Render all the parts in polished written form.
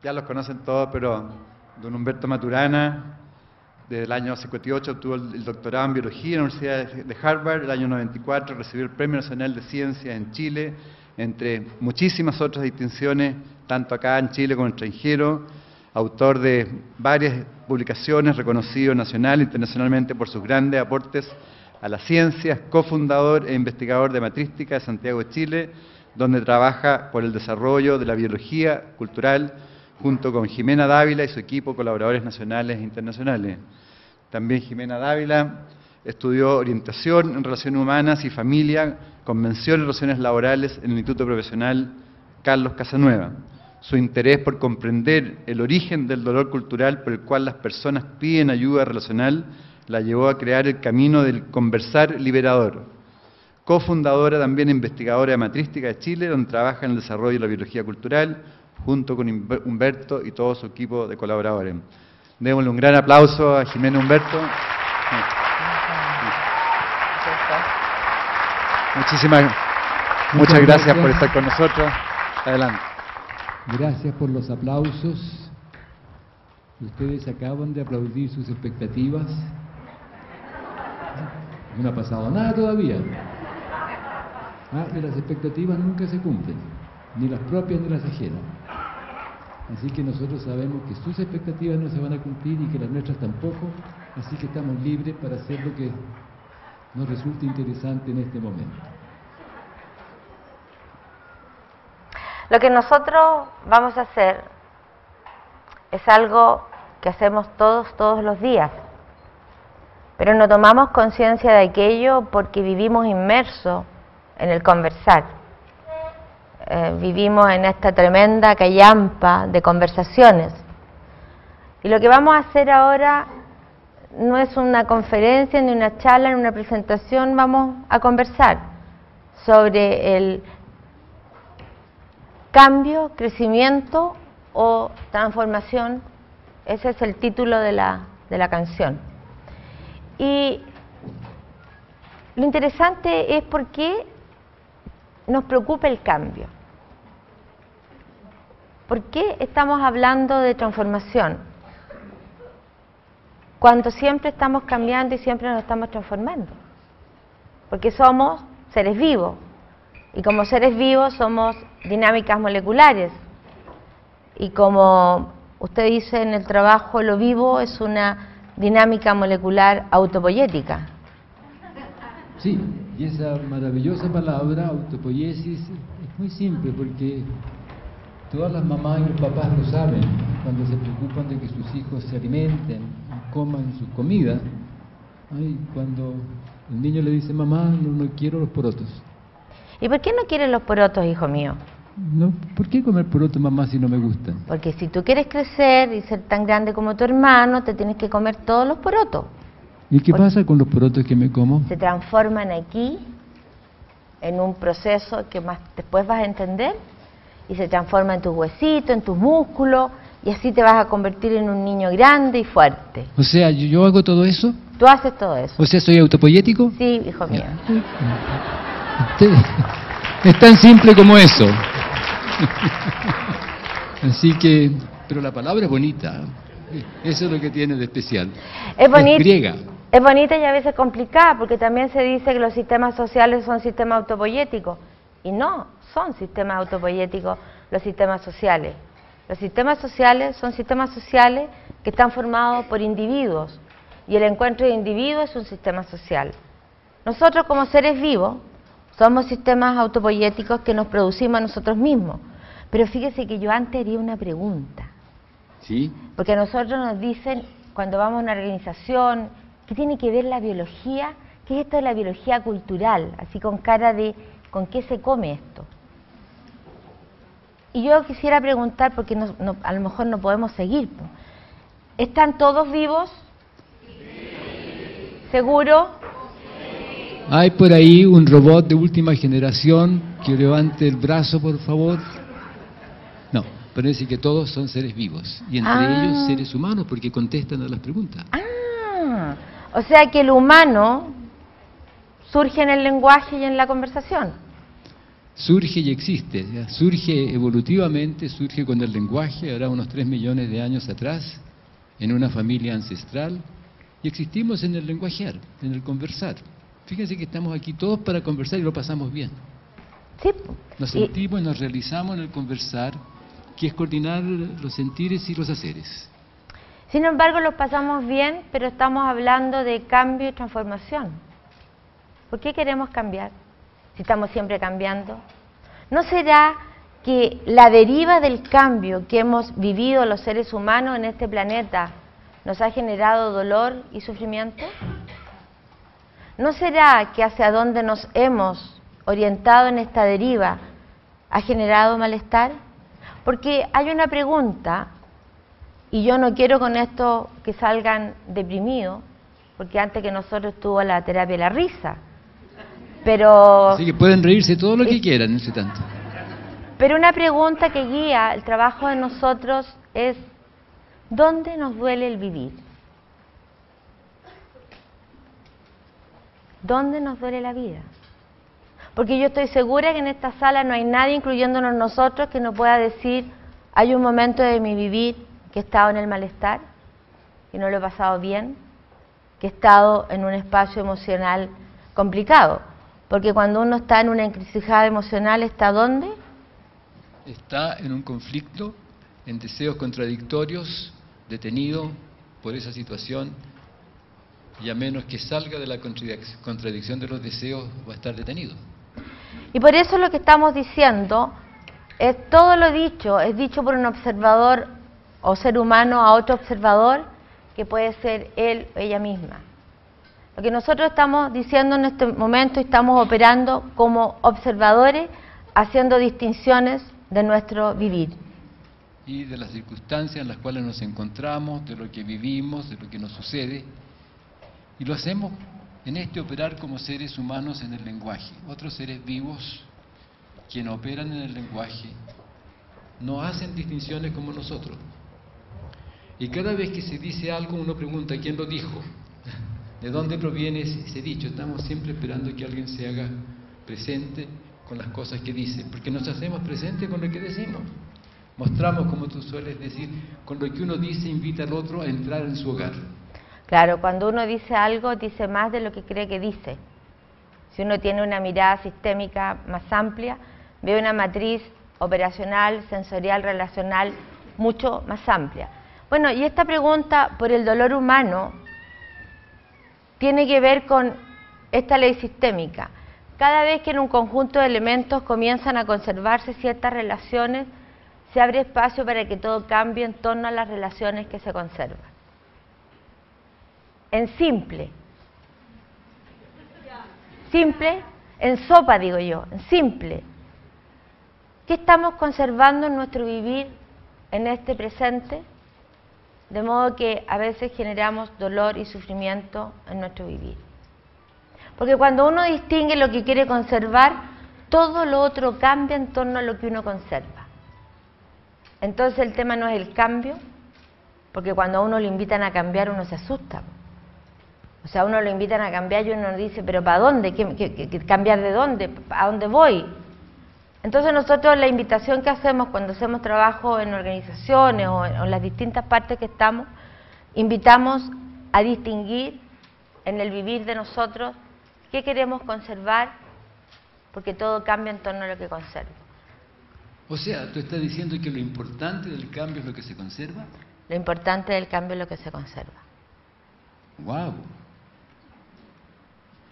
ya los conocen todos, pero don Humberto Maturana, desde el año 58 obtuvo el doctorado en Biología en la Universidad de Harvard, el año 94 recibió el Premio Nacional de Ciencias en Chile, entre muchísimas otras distinciones, tanto acá en Chile como en el extranjero, autor de varias publicaciones, reconocido nacional e internacionalmente por sus grandes aportes a la ciencia, cofundador e investigador de Matrística de Santiago de Chile, donde trabaja por el desarrollo de la biología cultural, junto con Jimena Dávila y su equipo, colaboradores nacionales e internacionales. También Jimena Dávila estudió orientación en relaciones humanas y familia, con mención en relaciones laborales en el Instituto Profesional Carlos Casanueva. Su interés por comprender el origen del dolor cultural por el cual las personas piden ayuda relacional la llevó a crear el camino del conversar liberador. Cofundadora también investigadora de Matrística de Chile, donde trabaja en el desarrollo de la biología cultural, junto con Humberto y todo su equipo de colaboradores. Démosle un gran aplauso a Jimena y Humberto. Muchas gracias por estar con nosotros. Adelante. Gracias por los aplausos. Ustedes acaban de aplaudir sus expectativas. No ha pasado nada todavía. Y las expectativas nunca se cumplen, ni las propias ni las ajenas. Así que nosotros sabemos que sus expectativas no se van a cumplir y que las nuestras tampoco, así que estamos libres para hacer lo que nos resulte interesante en este momento. Lo que nosotros vamos a hacer es algo que hacemos todos los días, pero no tomamos conciencia de aquello porque vivimos inmersos en el conversar. Vivimos en esta tremenda callampa de conversaciones. Y lo que vamos a hacer ahora no es una conferencia, ni una charla, ni una presentación, vamos a conversar sobre el cambio, crecimiento o transformación. Ese es el título de la canción. Y lo interesante es por qué nos preocupa el cambio. ¿Por qué estamos hablando de transformación? Cuando siempre estamos cambiando y siempre nos estamos transformando. Porque somos seres vivos. Y como seres vivos somos dinámicas moleculares. Y como usted dice en el trabajo, lo vivo es una dinámica molecular autopoyética. Sí, y esa maravillosa palabra, autopoiesis, es muy simple porque todas las mamás y los papás lo saben cuando se preocupan de que sus hijos se alimenten, coman su comida. Cuando el niño le dice, mamá, no quiero los porotos. ¿Y por qué no quieres los porotos, hijo mío? No, ¿por qué comer porotos, mamá, si no me gustan? Porque si tú quieres crecer y ser tan grande como tu hermano, te tienes que comer todos los porotos. ¿Y qué pasa con los porotos que me como? Se transforman aquí en un proceso que más después vas a entender y se transforma en tus huesitos, en tus músculos y así te vas a convertir en un niño grande y fuerte. O sea, ¿yo hago todo eso? Tú haces todo eso. O sea, ¿soy autopoyético? Sí, hijo mío. Es tan simple como eso. Así que, pero la palabra es bonita. Eso es lo que tiene de especial. Es bonita. Es griega. Es bonita y a veces complicada, porque también se dice que los sistemas sociales son sistemas autopoyéticos. Y no, son sistemas autopoyéticos los sistemas sociales. Los sistemas sociales son sistemas sociales que están formados por individuos. Y el encuentro de individuos es un sistema social. Nosotros como seres vivos somos sistemas autopoyéticos que nos producimos a nosotros mismos. Pero fíjese que yo antes haría una pregunta. ¿Sí? Porque a nosotros nos dicen, cuando vamos a una organización, ¿qué tiene que ver la biología? ¿Qué es esto de la biología cultural? Así con cara de, ¿con qué se come esto? Y yo quisiera preguntar, porque a lo mejor no podemos seguir. ¿Están todos vivos? ¿Seguro? Hay por ahí un robot de última generación que levante el brazo, por favor. No, parece que todos son seres vivos, y entre ellos seres humanos, porque contestan a las preguntas. O sea que el humano surge en el lenguaje y en la conversación. surge y existe, ¿ya? Surge evolutivamente, surge con el lenguaje, ahora unos 3 millones de años atrás, en una familia ancestral, y existimos en el lenguajear, en el conversar. Fíjense que estamos aquí todos para conversar y lo pasamos bien. Sí. Nos sentimos y nos realizamos en el conversar, que es coordinar los sentires y los haceres. Sin embargo, lo pasamos bien, pero estamos hablando de cambio y transformación. ¿Por qué queremos cambiar si estamos siempre cambiando? ¿No será que la deriva del cambio que hemos vivido los seres humanos en este planeta nos ha generado dolor y sufrimiento? ¿No será que hacia donde nos hemos orientado en esta deriva ha generado malestar? Porque hay una pregunta, y yo no quiero con esto que salgan deprimidos, porque antes que nosotros estuvo la terapia de la risa, pero... Así que pueden reírse todo lo que quieran, no sé tanto. Pero una pregunta que guía el trabajo de nosotros es, ¿dónde nos duele el vivir? ¿Dónde nos duele la vida? Porque yo estoy segura que en esta sala no hay nadie, incluyéndonos nosotros, que no pueda decir, hay un momento de mi vivir que he estado en el malestar, que no lo he pasado bien, que he estado en un espacio emocional complicado. Porque cuando uno está en una encrucijada emocional, ¿está dónde? Está en un conflicto, en deseos contradictorios, detenido por esa situación, y a menos que salga de la contradicción de los deseos, va a estar detenido. Y por eso lo que estamos diciendo es todo lo dicho, es dicho por un observador o ser humano a otro observador, que puede ser él o ella misma. Lo que nosotros estamos diciendo en este momento, estamos operando como observadores, haciendo distinciones de nuestro vivir. Y de las circunstancias en las cuales nos encontramos, de lo que vivimos, de lo que nos sucede. Y lo hacemos en este operar como seres humanos en el lenguaje. Otros seres vivos, quienes operan en el lenguaje, no hacen distinciones como nosotros. Y cada vez que se dice algo, uno pregunta, ¿quién lo dijo? ¿De dónde proviene ese dicho? Estamos siempre esperando que alguien se haga presente con las cosas que dice, porque nos hacemos presentes con lo que decimos. Mostramos, como tú sueles decir, con lo que uno dice, invita al otro a entrar en su hogar. Claro, cuando uno dice algo, dice más de lo que cree que dice. Si uno tiene una mirada sistémica más amplia, ve una matriz operacional, sensorial, relacional, mucho más amplia. Bueno, y esta pregunta por el dolor humano tiene que ver con esta ley sistémica. Cada vez que en un conjunto de elementos comienzan a conservarse ciertas relaciones, se abre espacio para que todo cambie en torno a las relaciones que se conservan. En simple, en sopa digo yo, en simple. ¿Qué estamos conservando en nuestro vivir en este presente? De modo que a veces generamos dolor y sufrimiento en nuestro vivir. Porque cuando uno distingue lo que quiere conservar, todo lo otro cambia en torno a lo que uno conserva. Entonces el tema no es el cambio, porque cuando a uno le invitan a cambiar uno se asusta. O sea, a uno lo invitan a cambiar y uno dice, ¿pero para dónde? ¿Qué cambiar de dónde? ¿A dónde voy? Entonces nosotros la invitación que hacemos cuando hacemos trabajo en organizaciones o en las distintas partes que estamos, invitamos a distinguir en el vivir de nosotros qué queremos conservar, porque todo cambia en torno a lo que conserva. O sea, ¿tú estás diciendo que lo importante del cambio es lo que se conserva? Lo importante del cambio es lo que se conserva. ¡Wow!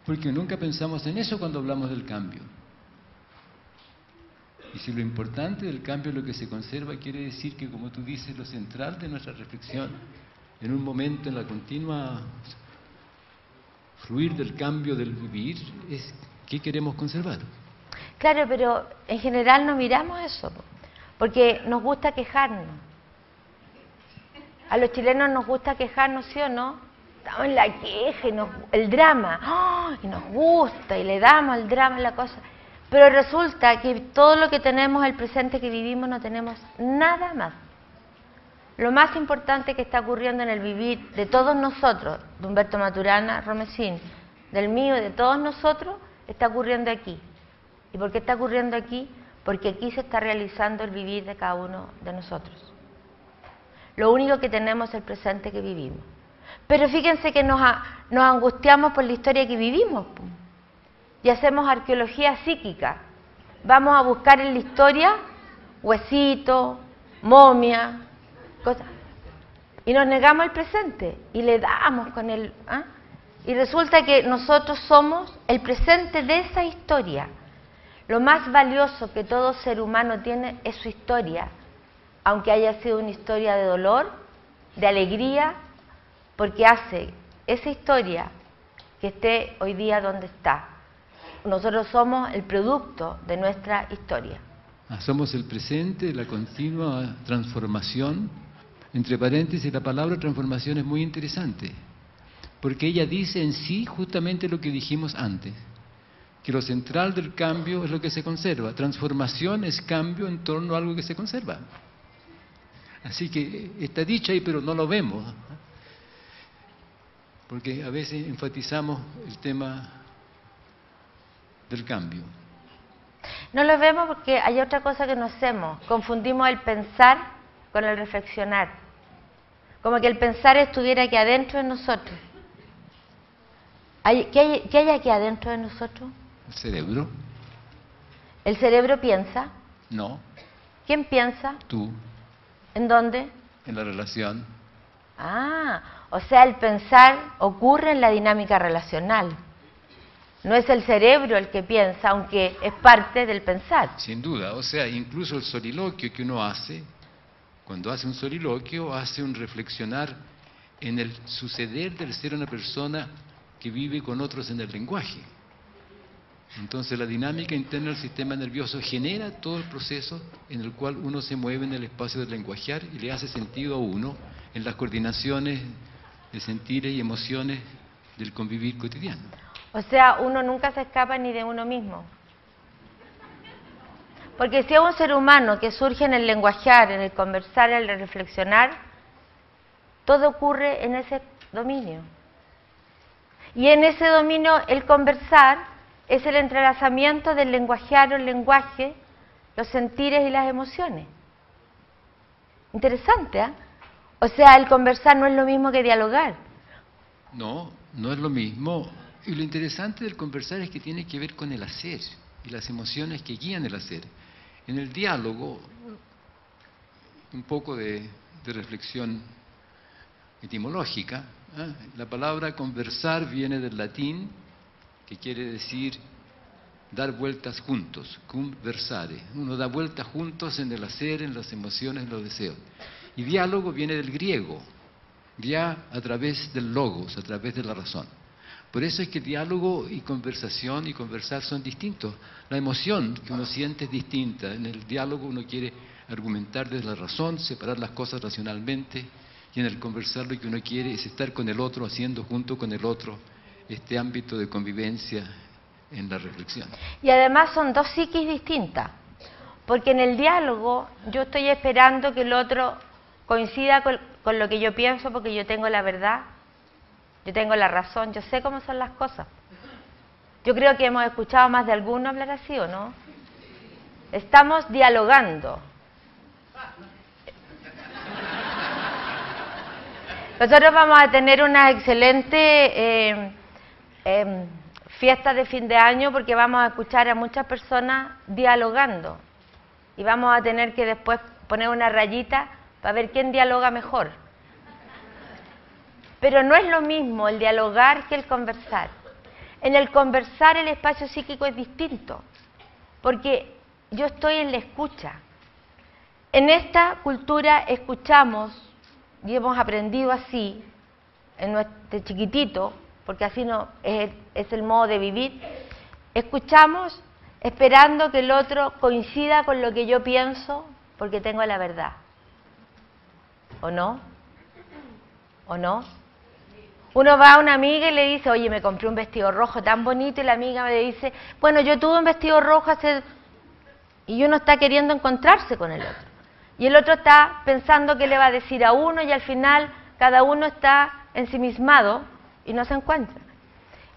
Porque nunca pensamos en eso cuando hablamos del cambio. Y si lo importante del cambio es lo que se conserva, quiere decir que, como tú dices, lo central de nuestra reflexión, en un momento en la continua fluir del cambio del vivir, es qué queremos conservar. Claro, pero en general no miramos eso, porque nos gusta quejarnos. A los chilenos nos gusta quejarnos, ¿sí o no? Estamos en la queja y el drama, ¡oh! Y nos gusta y le damos al drama la cosa. Pero resulta que todo lo que tenemos, el presente que vivimos, no tenemos nada más. Lo más importante que está ocurriendo en el vivir de todos nosotros, de Humberto Maturana, Romesín, del mío y de todos nosotros, está ocurriendo aquí. ¿Y por qué está ocurriendo aquí? Porque aquí se está realizando el vivir de cada uno de nosotros. Lo único que tenemos es el presente que vivimos. Pero fíjense que nos angustiamos por la historia que vivimos, y hacemos arqueología psíquica. Vamos a buscar en la historia huesitos, momias, cosas, y nos negamos el presente y le damos con el... Y resulta que nosotros somos el presente de esa historia. Lo más valioso que todo ser humano tiene es su historia, aunque haya sido una historia de dolor, de alegría, porque hace esa historia que esté hoy día donde está. Nosotros somos el producto de nuestra historia. Somos el presente, la continua transformación. Entre paréntesis, la palabra transformación es muy interesante, porque ella dice en sí justamente lo que dijimos antes, que lo central del cambio es lo que se conserva. Transformación es cambio en torno a algo que se conserva. Así que está dicho ahí, pero no lo vemos, porque a veces enfatizamos el tema del cambio. No lo vemos porque hay otra cosa que no hacemos. Confundimos el pensar con el reflexionar. Como que el pensar estuviera aquí adentro de nosotros. ¿Qué hay aquí adentro de nosotros? ¿El cerebro? ¿El cerebro piensa? No. ¿Quién piensa? Tú. ¿En dónde? En la relación. O sea, el pensar ocurre en la dinámica relacional. No es el cerebro el que piensa, aunque es parte del pensar. Sin duda, o sea, incluso el soliloquio que uno hace, cuando hace un soliloquio, hace un reflexionar en el suceder del ser una persona que vive con otros en el lenguaje. Entonces la dinámica interna del sistema nervioso genera todo el proceso en el cual uno se mueve en el espacio del lenguajear y le hace sentido a uno en las coordinaciones de sentires y emociones del convivir cotidiano. O sea, uno nunca se escapa ni de uno mismo. Porque si es un ser humano que surge en el lenguajear, en el conversar, en el reflexionar, todo ocurre en ese dominio. Y en ese dominio el conversar es el entrelazamiento del lenguajear o el lenguaje, los sentires y las emociones. Interesante, ¿eh? O sea, el conversar no es lo mismo que dialogar. No, no es lo mismo. Y lo interesante del conversar es que tiene que ver con el hacer y las emociones que guían el hacer. En el diálogo, un poco de reflexión etimológica, la palabra conversar viene del latín, que quiere decir dar vueltas juntos, conversare. Uno da vueltas juntos en el hacer, en las emociones, en los deseos. Y diálogo viene del griego, dia a través del logos, a través de la razón. Por eso es que diálogo y conversación y conversar son distintos. La emoción que uno siente es distinta. En el diálogo uno quiere argumentar desde la razón, separar las cosas racionalmente, y en el conversar lo que uno quiere es estar con el otro, haciendo junto con el otro este ámbito de convivencia en la reflexión. Y además son dos psiquis distintas, porque en el diálogo yo estoy esperando que el otro coincida con lo que yo pienso, porque yo tengo la verdad, yo tengo la razón, yo sé cómo son las cosas. Yo creo que hemos escuchado más de alguno hablar así, ¿o no? Estamos dialogando. Nosotros vamos a tener una excelente fiesta de fin de año porque vamos a escuchar a muchas personas dialogando y vamos a tener que después poner una rayita para ver quién dialoga mejor. Pero no es lo mismo el dialogar que el conversar. En el conversar el espacio psíquico es distinto, porque yo estoy en la escucha. En esta cultura escuchamos, y hemos aprendido así, en nuestro chiquitito, porque así no es el modo de vivir, escuchamos esperando que el otro coincida con lo que yo pienso, porque tengo la verdad. ¿O no? ¿O no? Uno va a una amiga y le dice, oye, me compré un vestido rojo tan bonito, y la amiga le dice, bueno, yo tuve un vestido rojo hace... Y uno está queriendo encontrarse con el otro. Y el otro está pensando qué le va a decir a uno, y al final cada uno está ensimismado y no se encuentra.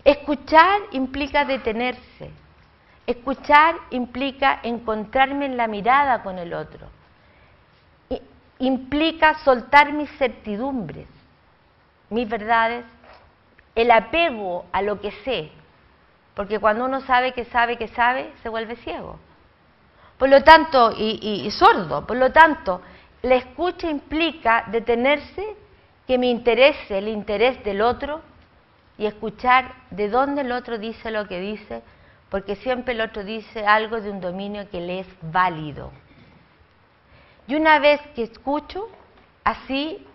Escuchar implica detenerse. Escuchar implica encontrarme en la mirada con el otro. Implica soltar mis certidumbres, mis verdades, el apego a lo que sé, porque cuando uno sabe que sabe que sabe, se vuelve ciego. Por lo tanto, y sordo, por lo tanto, la escucha implica detenerse, que me interese el interés del otro y escuchar de dónde el otro dice lo que dice, porque siempre el otro dice algo de un dominio que le es válido. Y una vez que escucho, así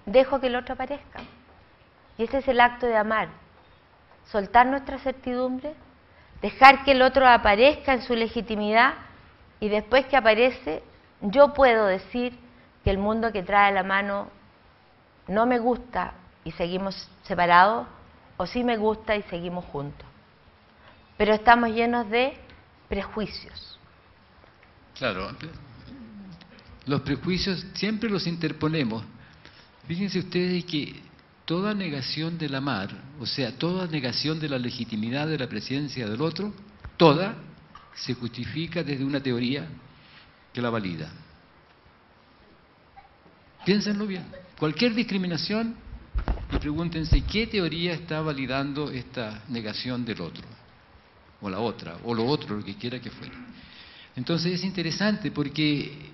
dejo que el otro aparezca. Y ese es el acto de amar. Soltar nuestra certidumbre, dejar que el otro aparezca en su legitimidad y después que aparece, yo puedo decir que el mundo que trae a la mano no me gusta y seguimos separados, o sí me gusta y seguimos juntos. Pero estamos llenos de prejuicios. Claro, los prejuicios siempre los interponemos. Fíjense ustedes que toda negación del amar, o sea, toda negación de la legitimidad de la presencia del otro, toda se justifica desde una teoría que la valida. Piénsenlo bien. Cualquier discriminación, y pregúntense qué teoría está validando esta negación del otro, o la otra, o lo otro, lo que quiera que fuera. Entonces es interesante porque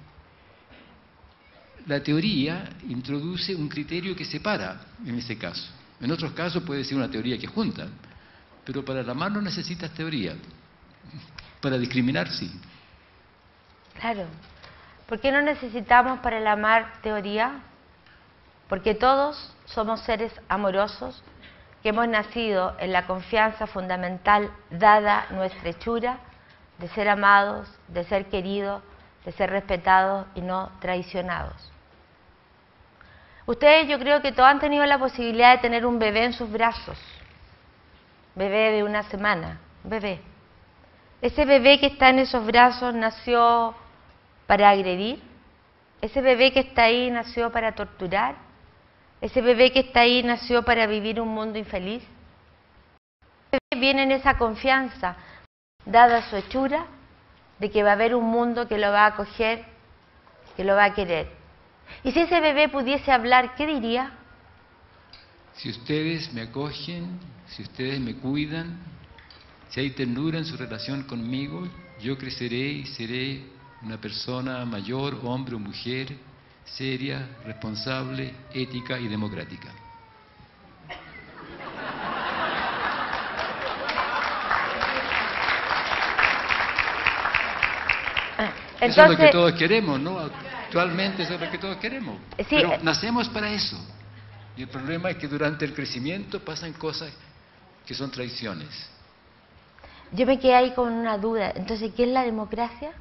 la teoría introduce un criterio que separa en ese caso. En otros casos puede ser una teoría que junta, pero para el amar no necesitas teoría. Para discriminar, sí. Claro. ¿Por qué no necesitamos para el amar teoría? Porque todos somos seres amorosos que hemos nacido en la confianza fundamental dada nuestra hechura de ser amados, de ser queridos, de ser respetados y no traicionados. Ustedes, yo creo que todos han tenido la posibilidad de tener un bebé en sus brazos, bebé de 1 semana, bebé. Ese bebé que está en esos brazos nació para agredir, ese bebé que está ahí nació para torturar, ese bebé que está ahí nació para vivir un mundo infeliz. Ese bebé viene en esa confianza, dada su hechura, de que va a haber un mundo que lo va a acoger, que lo va a querer. Y si ese bebé pudiese hablar, ¿qué diría? Si ustedes me acogen, si ustedes me cuidan, si hay ternura en su relación conmigo, yo creceré y seré una persona mayor, hombre o mujer, seria, responsable, ética y democrática. Entonces, eso es lo que todos queremos, ¿no? Actualmente eso es lo que todos queremos. Sí, pero nacemos para eso. Y el problema es que durante el crecimiento pasan cosas que son traiciones. Yo me quedé ahí con una duda. Entonces, ¿qué es la democracia?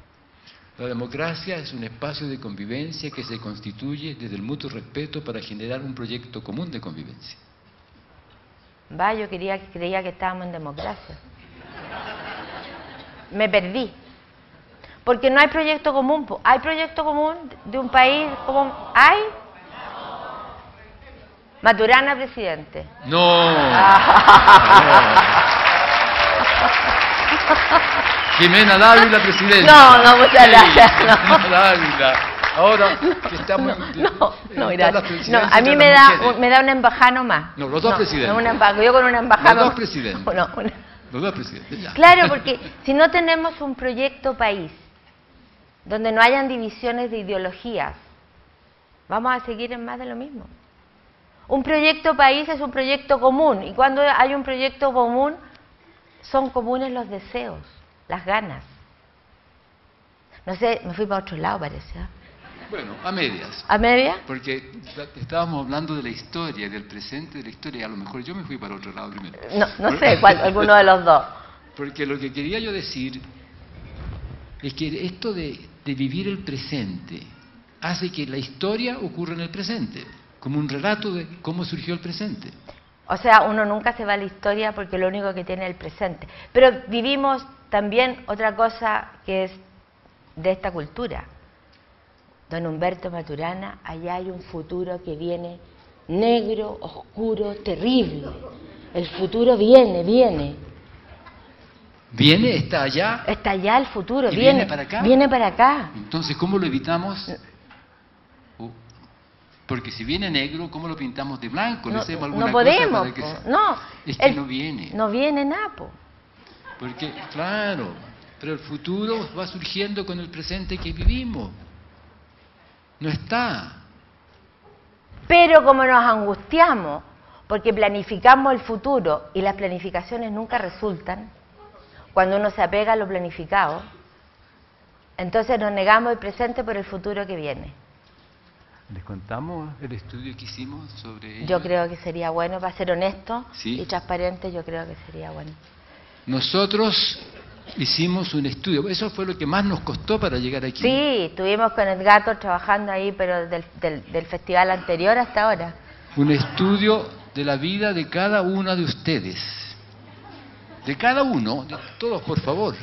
La democracia es un espacio de convivencia que se constituye desde el mutuo respeto para generar un proyecto común de convivencia. Va, yo creía que estábamos en democracia. Me perdí. Porque no hay proyecto común. ¿Hay proyecto común de un país como hay? Maturana presidente. No. Jimena Dávila, presidente. No, muchas gracias. Jimena Dávila. Ahora que estamos no, gracias. No, a mí me da una embajada nomás. No, los dos presidentes. No, una embajada. Yo con una embajada. Los dos presidentes. No, Los dos presidentes, ya. Claro, porque si no tenemos un proyecto país donde no hayan divisiones de ideologías, vamos a seguir en más de lo mismo. Un proyecto país es un proyecto común, y cuando hay un proyecto común, son comunes los deseos, las ganas. No sé, me fui para otro lado, parece. ¿eh? Bueno, a medias. ¿A media? Porque estábamos hablando de la historia, del presente de la historia, y a lo mejor yo me fui para otro lado primero. No sé, alguno de los dos. Porque lo que quería yo decir es que esto de vivir el presente hace que la historia ocurra en el presente, como un relato de cómo surgió el presente. O sea, uno nunca se va a la historia porque lo único que tiene es el presente. Pero vivimos también otra cosa que es de esta cultura. Don Humberto Maturana, allá hay un futuro que viene negro, oscuro, terrible. El futuro viene. Viene, está allá. Está allá el futuro, ¿Y viene viene para acá? Viene para acá. Entonces, ¿cómo lo evitamos? Porque si viene negro, ¿cómo lo pintamos de blanco? ¿Le hacemos alguna no podemos, cosa para que no. Es que no viene. No viene nada, po. Porque, claro, pero el futuro va surgiendo con el presente que vivimos. No está. Pero como nos angustiamos porque planificamos el futuro y las planificaciones nunca resultan, cuando uno se apega a lo planificado, entonces nos negamos el presente por el futuro que viene. ¿Les contamos el estudio que hicimos sobre ello? Yo creo que sería bueno, para ser honesto ¿Sí? y transparente, yo creo que sería bueno. Nosotros hicimos un estudio, eso fue lo que más nos costó para llegar aquí. Sí, estuvimos con el gato trabajando ahí, pero del festival anterior hasta ahora. Un estudio de la vida de cada una de ustedes. De cada uno, de todos por favor.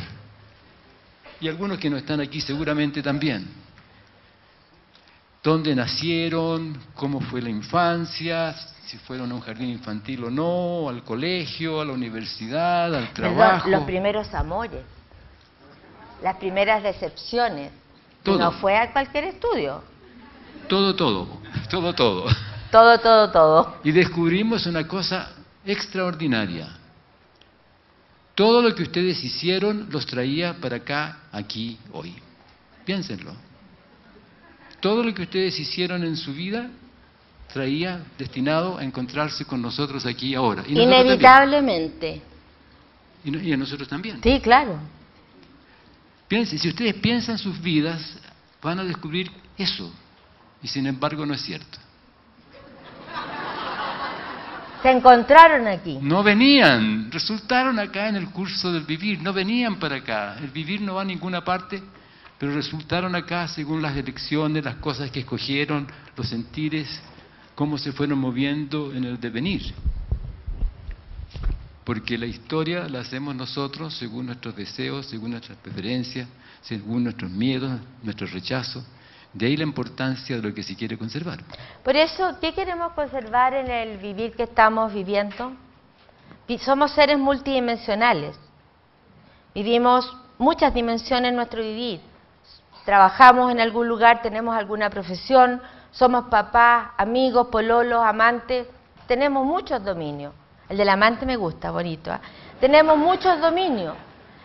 Y algunos que no están aquí seguramente también. ¿Dónde nacieron? ¿Cómo fue la infancia? Si fueron a un jardín infantil o no, al colegio, a la universidad, al trabajo. Perdón, los primeros amores, las primeras decepciones. Todo. No fue a cualquier estudio. Todo. Todo. Y descubrimos una cosa extraordinaria. Todo lo que ustedes hicieron los traía para acá, aquí, hoy. Piénsenlo. Todo lo que ustedes hicieron en su vida traía destinado a encontrarse con nosotros aquí ahora. Y inevitablemente. Y a nosotros también. Sí, claro. Piensen, si ustedes piensan sus vidas, van a descubrir eso. Y sin embargo no es cierto. Se encontraron aquí. No venían, resultaron acá en el curso del vivir, no venían para acá. El vivir no va a ninguna parte, pero resultaron acá según las elecciones, las cosas que escogieron, los sentires, cómo se fueron moviendo en el devenir. Porque la historia la hacemos nosotros según nuestros deseos, según nuestras preferencias, según nuestros miedos, nuestros rechazos. De ahí la importancia de lo que se quiere conservar. Por eso, ¿qué queremos conservar en el vivir que estamos viviendo? Somos seres multidimensionales. Vivimos muchas dimensiones en nuestro vivir. Trabajamos en algún lugar, tenemos alguna profesión, somos papás, amigos, pololos, amantes. Tenemos muchos dominios. El del amante me gusta, bonito. ¿Eh? Tenemos muchos dominios.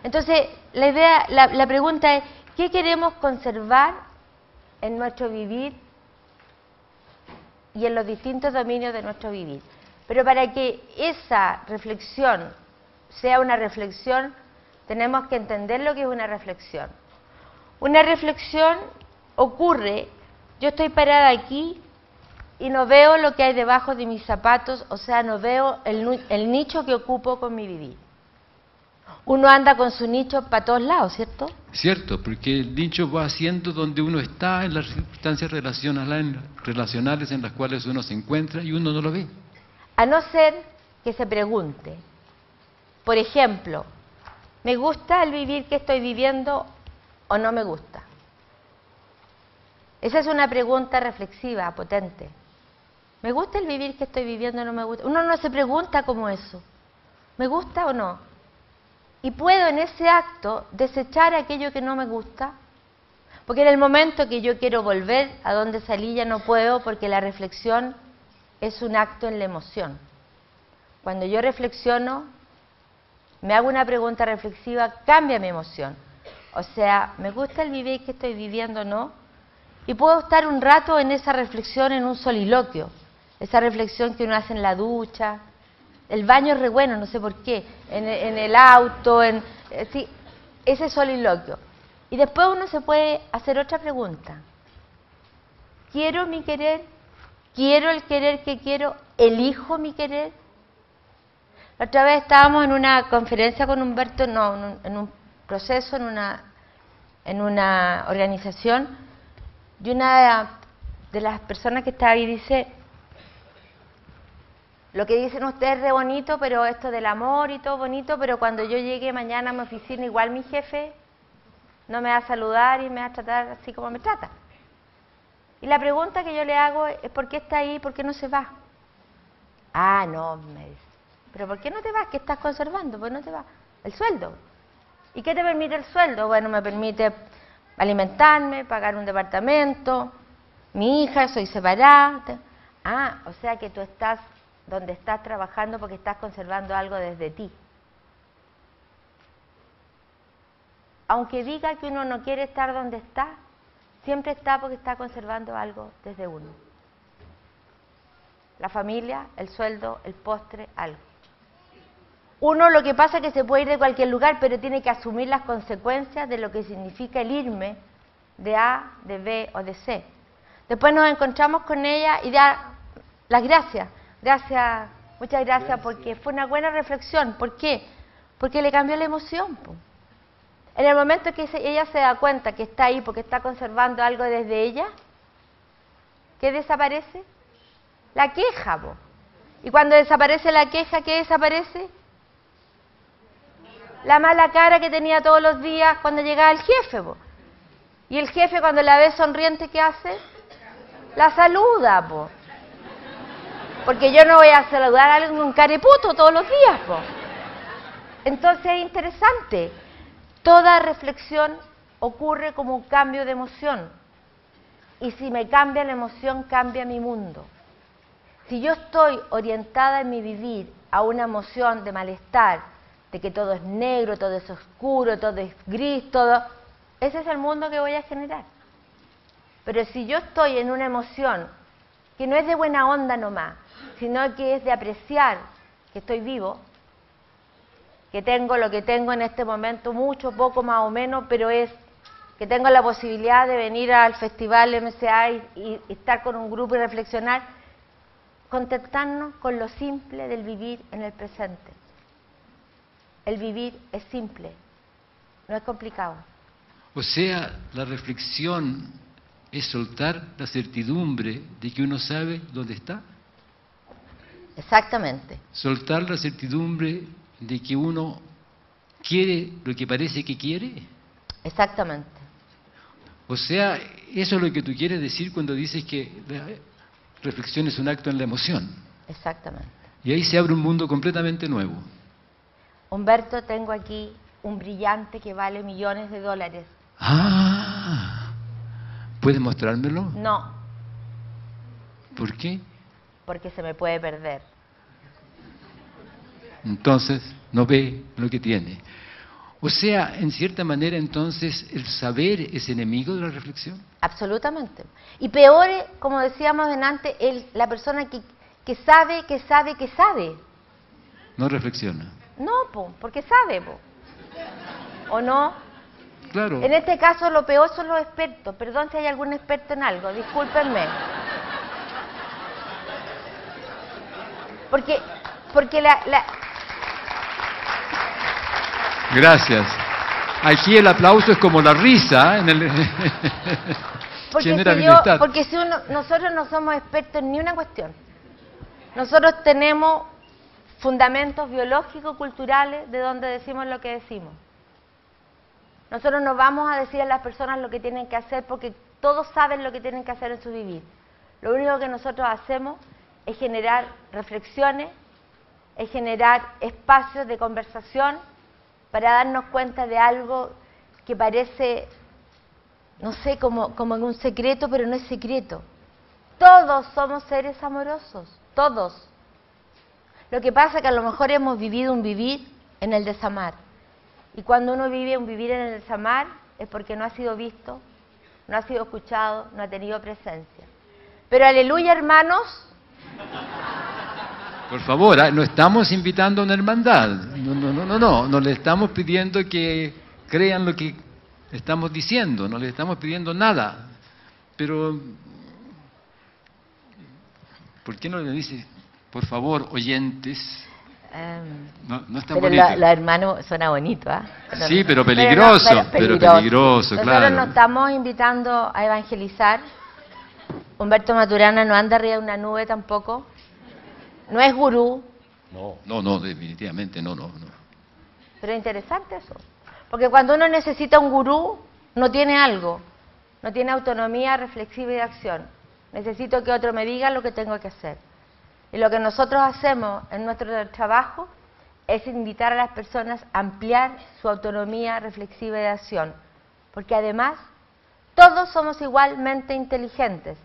Entonces, la pregunta es, ¿qué queremos conservar en nuestro vivir y en los distintos dominios de nuestro vivir? Pero para que esa reflexión sea una reflexión, tenemos que entender lo que es una reflexión. Una reflexión ocurre, yo estoy parada aquí y no veo lo que hay debajo de mis zapatos, o sea, no veo el nicho que ocupo con mi vivir. Uno anda con su nicho para todos lados, ¿cierto? Cierto, porque el nicho va haciendo donde uno está en las circunstancias relacionales en las cuales uno se encuentra y uno no lo ve. A no ser que se pregunte, por ejemplo, ¿me gusta el vivir que estoy viviendo o no me gusta? Esa es una pregunta reflexiva, potente. ¿Me gusta el vivir que estoy viviendo o no me gusta? Uno no se pregunta como eso. ¿Me gusta o no? Y puedo en ese acto desechar aquello que no me gusta, porque en el momento que yo quiero volver a donde salí ya no puedo, porque la reflexión es un acto en la emoción. Cuando yo reflexiono, me hago una pregunta reflexiva, cambia mi emoción. O sea, ¿me gusta el vivir que estoy viviendo o no? Y puedo estar un rato en esa reflexión, en un soliloquio, esa reflexión que uno hace en la ducha. El baño es re bueno, no sé por qué, en el auto, sí, ese soliloquio. Y después uno se puede hacer otra pregunta. ¿Quiero mi querer? ¿Quiero el querer que quiero? ¿Elijo mi querer? La otra vez estábamos en una conferencia con Humberto, en un proceso, en una organización, y una de las personas que estaba ahí dice: lo que dicen ustedes es re bonito, pero esto del amor y todo bonito, pero cuando yo llegue mañana a mi oficina, igual mi jefe no me va a saludar y me va a tratar así como me trata. Y la pregunta que yo le hago es: ¿por qué está ahí? ¿Por qué no se va? Ah, no, me dice. ¿Pero por qué no te vas? ¿Qué estás conservando? ¿Por qué no te vas? El sueldo. ¿Y qué te permite el sueldo? Bueno, me permite alimentarme, pagar un departamento, mi hija, soy separada. Ah, o sea que tú estás donde estás trabajando porque estás conservando algo desde ti. Aunque diga que uno no quiere estar donde está, siempre está porque está conservando algo desde uno. La familia, el sueldo, el postre, algo. Uno lo que pasa es que se puede ir de cualquier lugar, pero tiene que asumir las consecuencias de lo que significa el irme de A, de B o de C. Después nos encontramos con ella y da las gracias. Gracias, muchas gracias, porque fue una buena reflexión. ¿Por qué? Porque le cambió la emoción, po. En el momento que ella se da cuenta que está ahí porque está conservando algo desde ella, ¿qué desaparece? La queja, po. Y cuando desaparece la queja, ¿qué desaparece? La mala cara que tenía todos los días cuando llegaba el jefe, po. Y el jefe cuando la ve sonriente, ¿qué hace? La saluda, po. Porque yo no voy a saludar a alguien con careputo todos los días, po. Entonces es interesante. Toda reflexión ocurre como un cambio de emoción. Y si me cambia la emoción, cambia mi mundo. Si yo estoy orientada en mi vivir a una emoción de malestar, de que todo es negro, todo es oscuro, todo es gris, todo... Ese es el mundo que voy a generar. Pero si yo estoy en una emoción que no es de buena onda nomás, sino que es de apreciar que estoy vivo, que tengo lo que tengo en este momento, mucho, poco, más o menos, pero es que tengo la posibilidad de venir al festival MCA y estar con un grupo y reflexionar, contentarnos con lo simple del vivir en el presente. El vivir es simple, no es complicado. O sea, la reflexión es soltar la certidumbre de que uno sabe dónde está. Exactamente. Soltar la certidumbre de que uno quiere lo que parece que quiere. Exactamente. O sea, eso es lo que tú quieres decir cuando dices que la reflexión es un acto en la emoción. Exactamente. Y ahí se abre un mundo completamente nuevo. Humberto, tengo aquí un brillante que vale millones de dólares. Ah, ¿puedes mostrármelo? No, ¿Por qué? porque se me puede perder. Entonces no ve lo que tiene. O sea, en cierta manera entonces el saber es enemigo de la reflexión. Absolutamente. Y peor, como decíamos delante, la persona que sabe, que sabe, que sabe. No reflexiona. No, porque sabe, ¿o no? Claro. En este caso lo peor son los expertos. Perdón si hay algún experto en algo, discúlpenme. Porque Gracias. Aquí el aplauso es como la risa en el porque si nosotros no somos expertos en ni una cuestión. Nosotros tenemos fundamentos biológicos, culturales, de donde decimos lo que decimos. Nosotros no vamos a decir a las personas lo que tienen que hacer porque todos saben lo que tienen que hacer en su vivir. Lo único que nosotros hacemos es generar reflexiones, es generar espacios de conversación para darnos cuenta de algo que parece, no sé, como en un secreto, pero no es secreto. Todos somos seres amorosos, todos. Lo que pasa es que a lo mejor hemos vivido un vivir en el desamar. Y cuando uno vive un vivir en el desamar es porque no ha sido visto, no ha sido escuchado, no ha tenido presencia. Pero aleluya, hermanos. Por favor, no estamos invitando a una hermandad. No le estamos pidiendo que crean lo que estamos diciendo, no le estamos pidiendo nada. Pero, ¿por qué no le dice, por favor, oyentes? No es tan bonito. Pero los hermanos suena bonito, ¿ah? Sí, pero peligroso, pero peligroso, claro. Nosotros nos estamos invitando a evangelizar. Humberto Maturana no anda arriba de una nube tampoco. No es gurú. No, definitivamente no. Pero es interesante eso. Porque cuando uno necesita un gurú, no tiene algo. No tiene autonomía reflexiva y de acción. Necesito que otro me diga lo que tengo que hacer. Y lo que nosotros hacemos en nuestro trabajo es invitar a las personas a ampliar su autonomía reflexiva de acción, porque además todos somos igualmente inteligentes,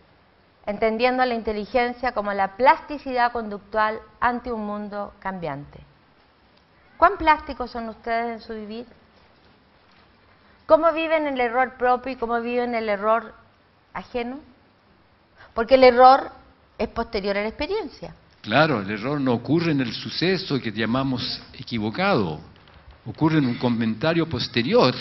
entendiendo la inteligencia como la plasticidad conductual ante un mundo cambiante. ¿Cuán plásticos son ustedes en su vivir? ¿Cómo viven el error propio y cómo viven el error ajeno? Porque el error es posterior a la experiencia. Claro, el error no ocurre en el suceso que llamamos equivocado, ocurre en un comentario posterior,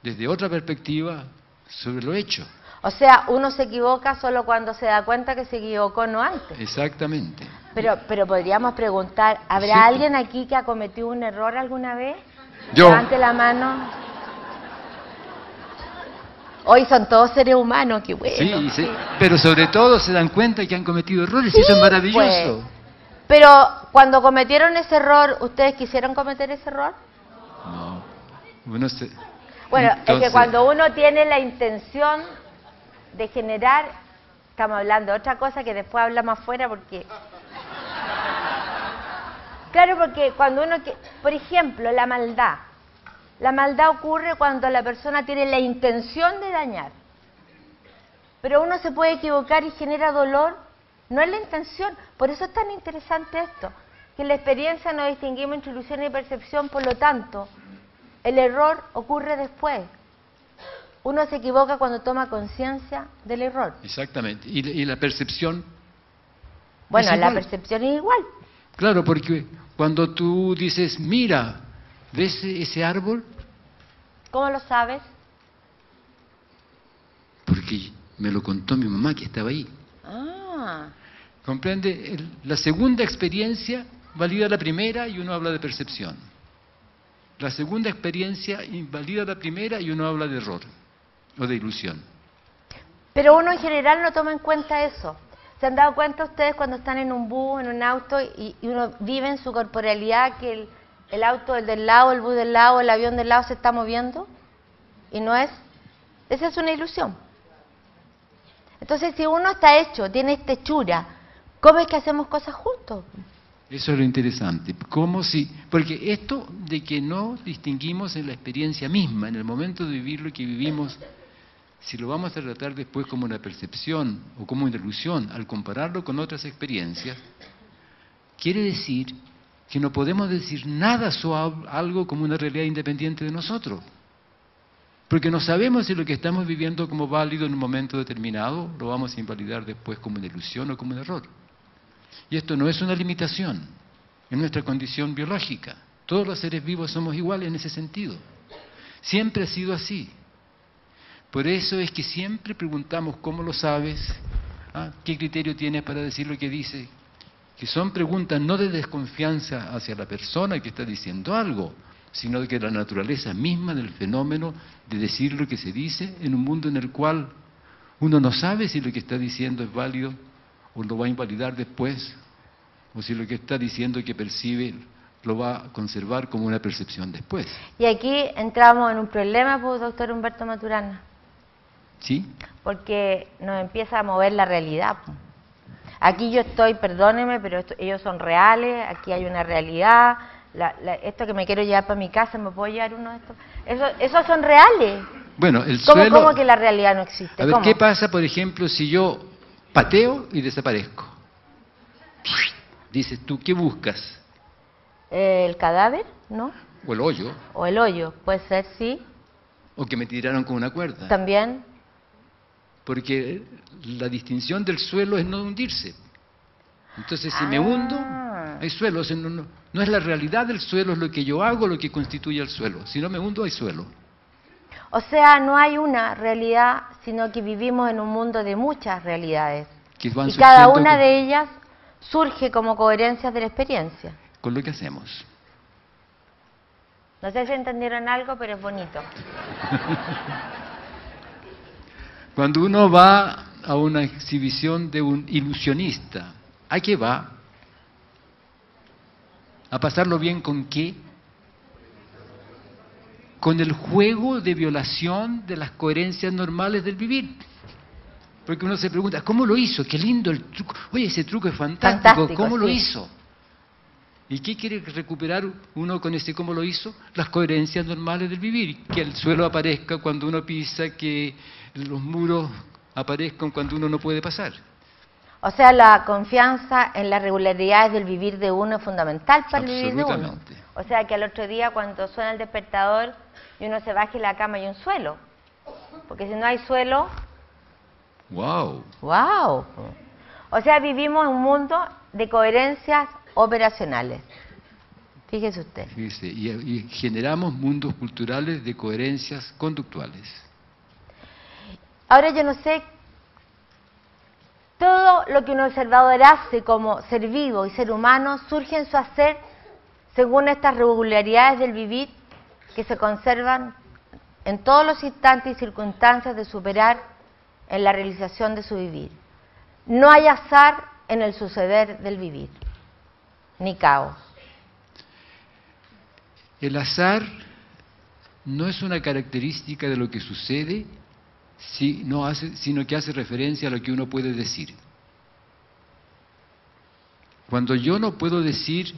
desde otra perspectiva, sobre lo hecho. O sea, uno se equivoca solo cuando se da cuenta que se equivocó, no antes. Exactamente. Pero podríamos preguntar, ¿habrá Sí. alguien aquí que ha cometido un error alguna vez? Yo. Levante la mano. Hoy son todos seres humanos, qué bueno. Sí, pero sobre todo se dan cuenta que han cometido errores y eso es maravilloso. Pues. Pero cuando cometieron ese error, ¿ustedes quisieron cometer ese error? No. Bueno, Bueno, es entonces, que cuando uno tiene la intención de generar, estamos hablando de otra cosa que después hablamos afuera porque... Claro, porque cuando uno... Por ejemplo, la maldad. La maldad ocurre cuando la persona tiene la intención de dañar. Pero uno se puede equivocar y genera dolor. No es la intención. Por eso es tan interesante esto. Que en la experiencia no distinguimos entre ilusión y percepción, por lo tanto, el error ocurre después. Uno se equivoca cuando toma conciencia del error. exactamente. Y la percepción. Bueno, es la igual. percepción es igual. Claro, porque cuando tú dices, mira, ¿ves ese árbol? ¿Cómo lo sabes? Porque me lo contó mi mamá que estaba ahí. Ah, ¿Comprende? La segunda experiencia valida la primera y uno habla de percepción. La segunda experiencia invalida la primera y uno habla de error o de ilusión. pero uno en general no toma en cuenta eso. ¿Se han dado cuenta ustedes cuando están en un bus, en un auto, y uno vive en su corporalidad que el auto del lado, el bus del lado, el avión del lado se está moviendo? Y no es... Esa es una ilusión. Entonces, si uno está hecho, tiene esta hechura, ¿cómo es que hacemos cosas juntos? Eso es lo interesante. ¿Cómo si? Porque esto de que no distinguimos en la experiencia misma, en el momento de vivir lo que vivimos, si lo vamos a tratar después como una percepción o como una ilusión, al compararlo con otras experiencias, quiere decir que no podemos decir nada sobre algo como una realidad independiente de nosotros. Porque no sabemos si lo que estamos viviendo como válido en un momento determinado lo vamos a invalidar después como una ilusión o como un error. Y esto no es una limitación, es nuestra condición biológica. Todos los seres vivos somos iguales en ese sentido. Siempre ha sido así. Por eso es que siempre preguntamos cómo lo sabes, ¿ah? ¿Qué criterio tienes para decir lo que dices? Que son preguntas no de desconfianza hacia la persona que está diciendo algo, sino de que la naturaleza misma del fenómeno de decir lo que se dice en un mundo en el cual uno no sabe si lo que está diciendo es válido o lo va a invalidar después, o si lo que está diciendo que percibe lo va a conservar como una percepción después. Y aquí entramos en un problema, pues, doctor Humberto Maturana, ¿Sí? porque nos empieza a mover la realidad, pues. Aquí yo estoy, perdóneme, pero ellos son reales, aquí hay una realidad, esto que me quiero llevar para mi casa, ¿me puedo llevar uno de estos? Esos son reales. Bueno, el ¿Cómo, suelo... cómo que la realidad no existe? A ver, ¿Cómo? ¿qué pasa, por ejemplo, si yo pateo y desaparezco? Dices tú, ¿qué buscas? ¿El cadáver? ¿No? O el hoyo, ¿O el hoyo? Puede ser, sí. o que me tiraron con una cuerda. También. Porque la distinción del suelo es no hundirse. Entonces, si me hundo, hay suelo. O sea, no es la realidad del suelo, es lo que yo hago lo que constituye el suelo. Si no me hundo, hay suelo. O sea, no hay una realidad, sino que vivimos en un mundo de muchas realidades. Que van Y cada surgiendo una de ellas surge como coherencias de la experiencia. con lo que hacemos. No sé si entendieron algo, pero es bonito. Cuando uno va a una exhibición de un ilusionista, ¿a qué va? ¿A pasarlo bien con qué? Con el juego de violación de las coherencias normales del vivir. Porque uno se pregunta, ¿cómo lo hizo? Qué lindo el truco. Oye, ese truco es fantástico. ¿Cómo lo sí. hizo? ¿Y qué quiere recuperar uno con ese cómo lo hizo? Las coherencias normales del vivir, que el suelo aparezca cuando uno pisa, que los muros aparezcan cuando uno no puede pasar. O sea, la confianza en las regularidades del vivir de uno es fundamental para el vivir de uno. Absolutamente. O sea, que al otro día cuando suena el despertador y uno se baje de la cama hay un suelo. Porque si no hay suelo... ¡Wow! ¡Wow! O sea, vivimos en un mundo de coherencias operacionales. Fíjese usted. Fíjese, y generamos mundos culturales de coherencias conductuales. Ahora yo no sé, todo lo que un observador hace como ser vivo y ser humano surge en su hacer según estas regularidades del vivir que se conservan en todos los instantes y circunstancias de superar en la realización de su vivir. No hay azar en el suceder del vivir, ni caos. El azar no es una característica de lo que sucede, sino que hace referencia a lo que uno puede decir. Cuando yo no puedo decir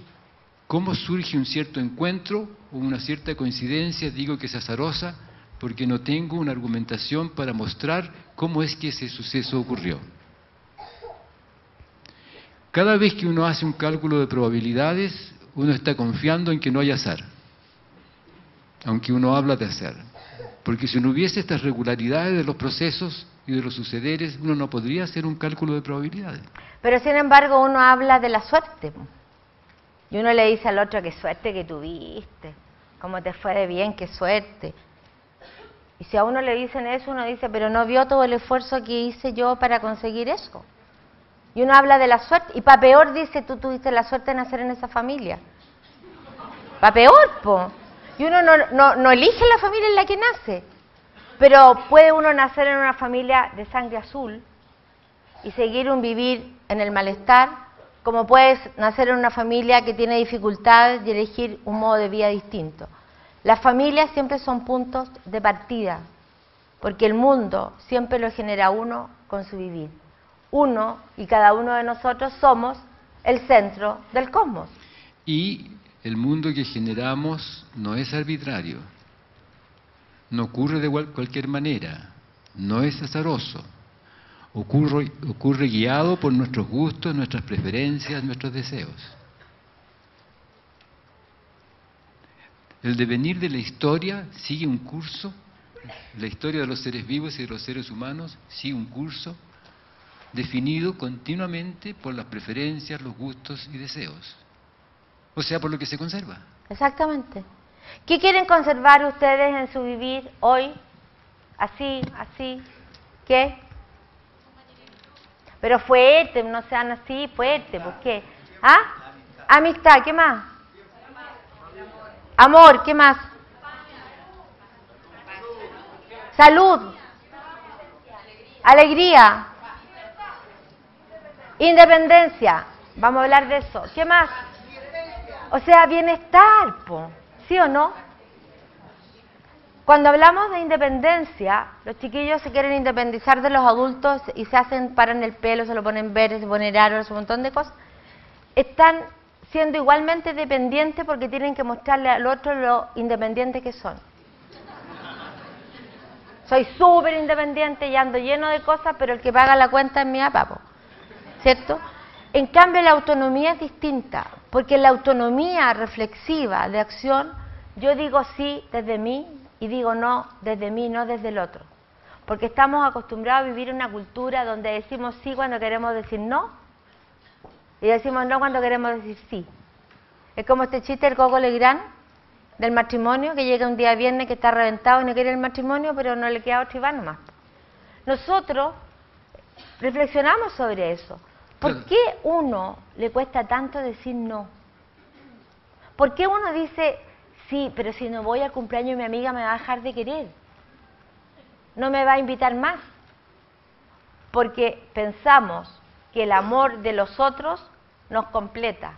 cómo surge un cierto encuentro o una cierta coincidencia, digo que es azarosa porque no tengo una argumentación para mostrar cómo es que ese suceso ocurrió. Cada vez que uno hace un cálculo de probabilidades, uno está confiando en que no hay azar, aunque uno habla de azar. Porque si no hubiese estas regularidades de los procesos y de los sucederes, uno no podría hacer un cálculo de probabilidades. Pero sin embargo uno habla de la suerte. Y uno le dice al otro, qué suerte que tuviste, cómo te fue de bien, qué suerte. Y si a uno le dicen eso, uno dice, pero no vio todo el esfuerzo que hice yo para conseguir eso. Y uno habla de la suerte, y para peor dice, tú tuviste la suerte de nacer en esa familia. Para peor, po. Y uno no elige la familia en la que nace, pero puede uno nacer en una familia de sangre azul y seguir un vivir en el malestar, como puedes nacer en una familia que tiene dificultades y elegir un modo de vida distinto. Las familias siempre son puntos de partida, porque el mundo siempre lo genera uno con su vivir. Uno y cada uno de nosotros somos el centro del cosmos. Y el mundo que generamos no es arbitrario, no ocurre de cualquier manera, no es azaroso, ocurre guiado por nuestros gustos, nuestras preferencias, nuestros deseos. El devenir de la historia sigue un curso, la historia de los seres vivos y de los seres humanos sigue un curso definido continuamente por las preferencias, los gustos y deseos. O sea, por lo que se conserva. Exactamente. ¿Qué quieren conservar ustedes en su vivir hoy? Así, ¿qué? Pero fuerte, no sean así, fuerte, ¿por qué? ¿Ah? Amistad, ¿qué más? Amor, ¿qué más? Salud. Alegría. Independencia. Vamos a hablar de eso. ¿Qué más? O sea, bienestar, po. ¿Sí o no? Cuando hablamos de independencia, los chiquillos se quieren independizar de los adultos y paran el pelo, se lo ponen verde, se ponen aros, un montón de cosas. Están siendo igualmente dependientes porque tienen que mostrarle al otro lo independientes que son. Soy súper independiente y ando lleno de cosas, pero el que paga la cuenta es mi papá, po. ¿Cierto? En cambio, la autonomía es distinta, porque la autonomía reflexiva de acción, yo digo sí desde mí y digo no desde mí, no desde el otro. Porque estamos acostumbrados a vivir en una cultura donde decimos sí cuando queremos decir no y decimos no cuando queremos decir sí. Es como este chiste del Coco Legrand, del matrimonio, que llega un día viernes que está reventado y no quiere el matrimonio, pero no le queda otro y va nomás. Nosotros reflexionamos sobre eso. ¿Por qué uno le cuesta tanto decir no? ¿Por qué uno dice, sí, pero si no voy al cumpleaños de mi amiga me va a dejar de querer? No me va a invitar más. Porque pensamos que el amor de los otros nos completa.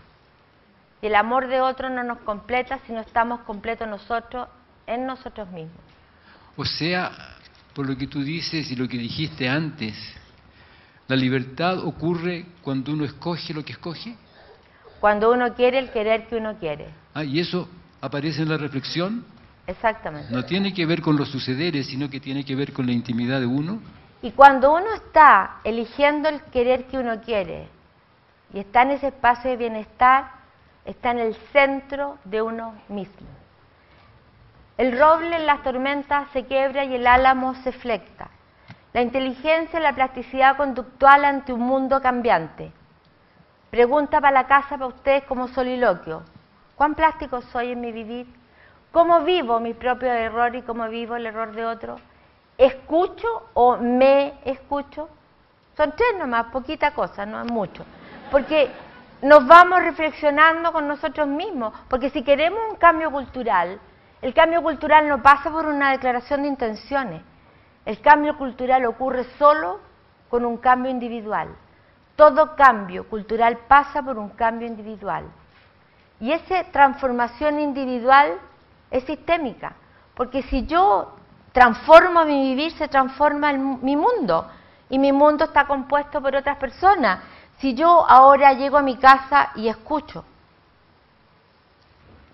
Y el amor de otros no nos completa si no estamos completos nosotros en nosotros mismos. O sea, por lo que tú dices y lo que dijiste antes, ¿la libertad ocurre cuando uno escoge lo que escoge? Cuando uno quiere el querer que uno quiere. Ah, ¿y eso aparece en la reflexión? Exactamente. No tiene que ver con los sucederes, sino que tiene que ver con la intimidad de uno. Y cuando uno está eligiendo el querer que uno quiere y está en ese espacio de bienestar, está en el centro de uno mismo. El roble en las tormentas se quiebra y el álamo se flecta. La inteligencia y la plasticidad conductual ante un mundo cambiante. Pregunta para la casa para ustedes como soliloquio. ¿Cuán plástico soy en mi vivir? ¿Cómo vivo mi propio error y cómo vivo el error de otro? ¿Escucho o me escucho? Son tres nomás, poquita cosa, no es mucho. Porque nos vamos reflexionando con nosotros mismos. Porque si queremos un cambio cultural, el cambio cultural no pasa por una declaración de intenciones. El cambio cultural ocurre solo con un cambio individual. Todo cambio cultural pasa por un cambio individual. Y esa transformación individual es sistémica. Porque si yo transformo mi vivir, se transforma mi mundo. Y mi mundo está compuesto por otras personas. Si yo ahora llego a mi casa y escucho,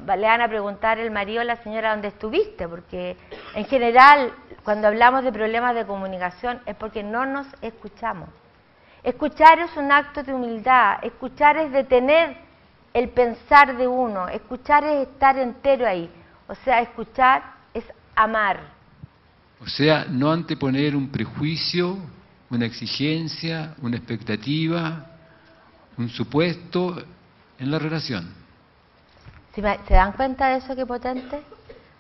le van a preguntar el marido o la señora dónde estuviste, porque en general cuando hablamos de problemas de comunicación es porque no nos escuchamos. Escuchar es un acto de humildad, escuchar es detener el pensar de uno, escuchar es estar entero ahí, o sea, escuchar es amar. O sea, no anteponer un prejuicio, una exigencia, una expectativa, un supuesto en la relación. ¿Se dan cuenta de eso, qué potente?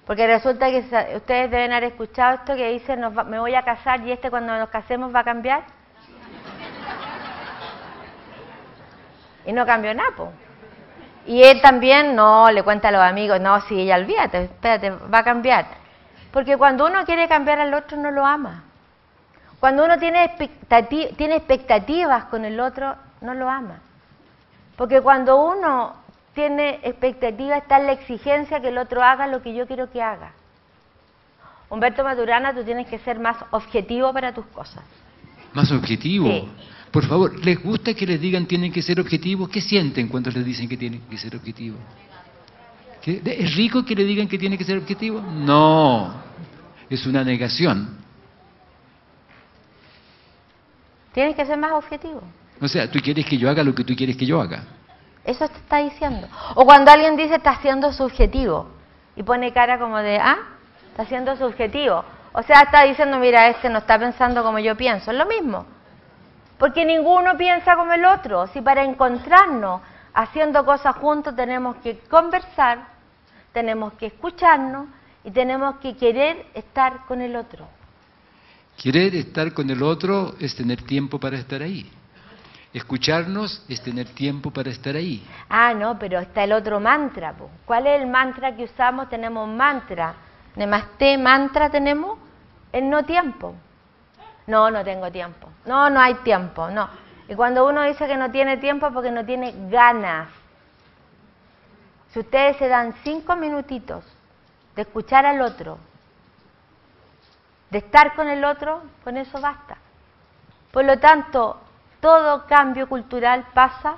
Porque resulta que ustedes deben haber escuchado esto que dice, me voy a casar y cuando nos casemos va a cambiar. Y no cambió nada, po. Y él también, no, le cuenta a los amigos, no, sí, ya olvídate, espérate, va a cambiar. Porque cuando uno quiere cambiar al otro, no lo ama. Cuando uno tiene expectativas con el otro, no lo ama. Porque cuando uno tiene expectativa, está en la exigencia que el otro haga lo que yo quiero que haga. Humberto Maturana, tú tienes que ser más objetivo para tus cosas. ¿Más objetivo? Sí. Por favor, ¿les gusta que les digan tienen que ser objetivos? ¿Qué sienten cuando les dicen que tienen que ser objetivos? ¿Es rico que le digan que tiene que ser objetivo? No, es una negación. Tienes que ser más objetivo. O sea, tú quieres que yo haga lo que tú quieres que yo haga. Eso te está diciendo. O cuando alguien dice está siendo subjetivo y pone cara como de, está siendo subjetivo. O sea, está diciendo, mira, no está pensando como yo pienso. Es lo mismo. Porque ninguno piensa como el otro. Si para encontrarnos haciendo cosas juntos tenemos que conversar, tenemos que escucharnos y tenemos que querer estar con el otro. Querer estar con el otro es tener tiempo para estar ahí. Escucharnos es tener tiempo para estar ahí. No, pero está el otro mantra, po. ¿Cuál es el mantra que usamos? Tenemos un mantra. Namaste, mantra tenemos el no tiempo. No, no tengo tiempo. No, no hay tiempo, no. Y cuando uno dice que no tiene tiempo es porque no tiene ganas. Si ustedes se dan 5 minutitos de escuchar al otro, de estar con el otro, con eso basta. Por lo tanto, todo cambio cultural pasa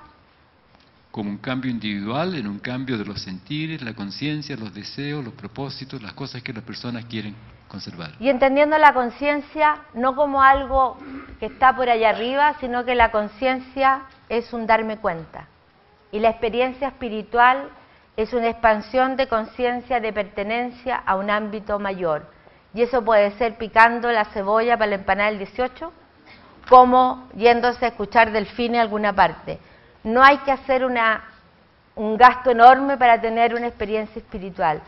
como un cambio individual, en un cambio de los sentires, la conciencia, los deseos, los propósitos, las cosas que las personas quieren conservar. Y entendiendo la conciencia no como algo que está por allá arriba, sino que la conciencia es un darme cuenta. Y la experiencia espiritual es una expansión de conciencia, de pertenencia a un ámbito mayor. Y eso puede ser picando la cebolla para la empanada del 18, como yéndose a escuchar delfines en alguna parte. No hay que hacer un gasto enorme para tener una experiencia espiritual.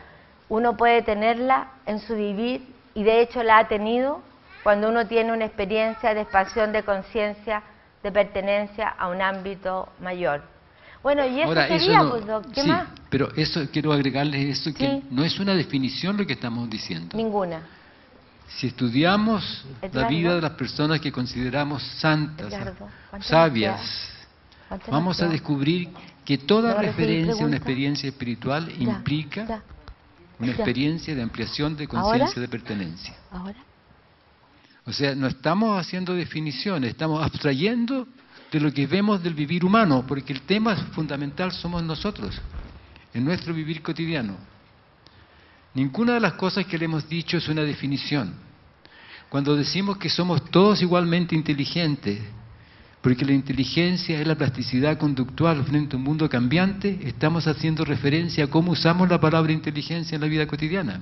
Uno puede tenerla en su vivir y de hecho la ha tenido cuando uno tiene una experiencia de expansión de conciencia, de pertenencia a un ámbito mayor. Bueno, y eso ahora, sería, eso no, pues, ¿qué sí, más? pero eso quiero agregarles eso, que Sí. no es una definición lo que estamos diciendo. Ninguna. Si estudiamos Edgardo. la vida de las personas que consideramos santas, Edgardo, ¿cuánto sabias, nos queda? vamos a descubrir que toda ¿No recibí referencia a una pregunta? experiencia espiritual implica Ya. una Ya. experiencia de ampliación de ¿Ahora? conciencia de pertenencia. ¿Ahora? O sea, no estamos haciendo definiciones, estamos abstrayendo de lo que vemos del vivir humano, porque el tema fundamental somos nosotros, en nuestro vivir cotidiano. Ninguna de las cosas que le hemos dicho es una definición. Cuando decimos que somos todos igualmente inteligentes, porque la inteligencia es la plasticidad conductual frente a un mundo cambiante, estamos haciendo referencia a cómo usamos la palabra inteligencia en la vida cotidiana.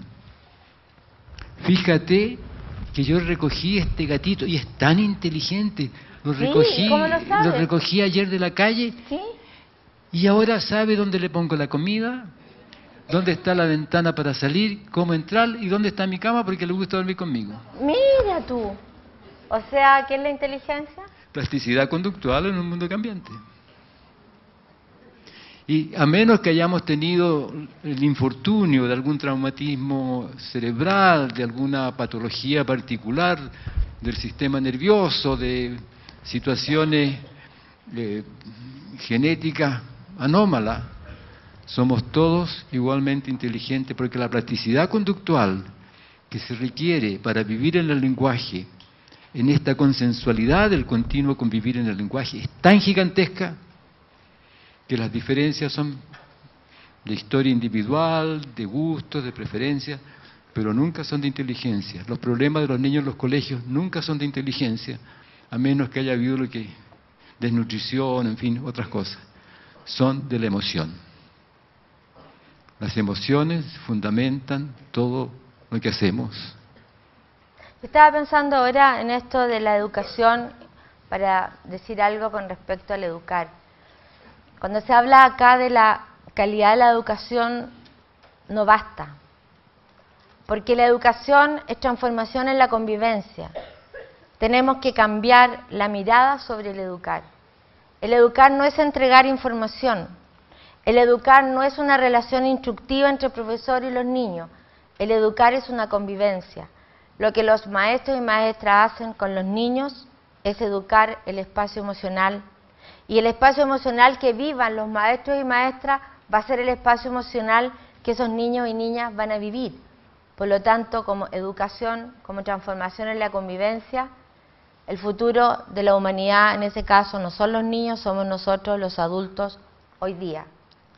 Fíjate que yo recogí este gatito y es tan inteligente. Lo recogí, ¿cómo lo sabe? lo recogí ayer de la calle. ¿Sí? Y ahora sabe dónde le pongo la comida, dónde está la ventana para salir, cómo entrar y dónde está mi cama porque le gusta dormir conmigo. Mira tú. O sea, ¿qué es la inteligencia? Plasticidad conductual en un mundo cambiante. Y a menos que hayamos tenido el infortunio de algún traumatismo cerebral, de alguna patología particular del sistema nervioso, de situaciones genéticas anómalas, somos todos igualmente inteligentes, porque la plasticidad conductual que se requiere para vivir en el lenguaje, en esta consensualidad del continuo convivir en el lenguaje, es tan gigantesca que las diferencias son de historia individual, de gustos, de preferencias, pero nunca son de inteligencia. Los problemas de los niños en los colegios nunca son de inteligencia, a menos que haya habido lo que desnutrición, en fin, otras cosas. Son de la emoción. Las emociones fundamentan todo lo que hacemos. Estaba pensando ahora en esto de la educación para decir algo con respecto al educar. Cuando se habla acá de la calidad de la educación, no basta. Porque la educación es transformación en la convivencia. Tenemos que cambiar la mirada sobre el educar. El educar no es entregar información. El educar no es una relación instructiva entre el profesor y los niños. El educar es una convivencia. Lo que los maestros y maestras hacen con los niños es educar el espacio emocional. Y el espacio emocional que vivan los maestros y maestras va a ser el espacio emocional que esos niños y niñas van a vivir. Por lo tanto, como educación, como transformación en la convivencia, el futuro de la humanidad en ese caso no son los niños, somos nosotros los adultos hoy día.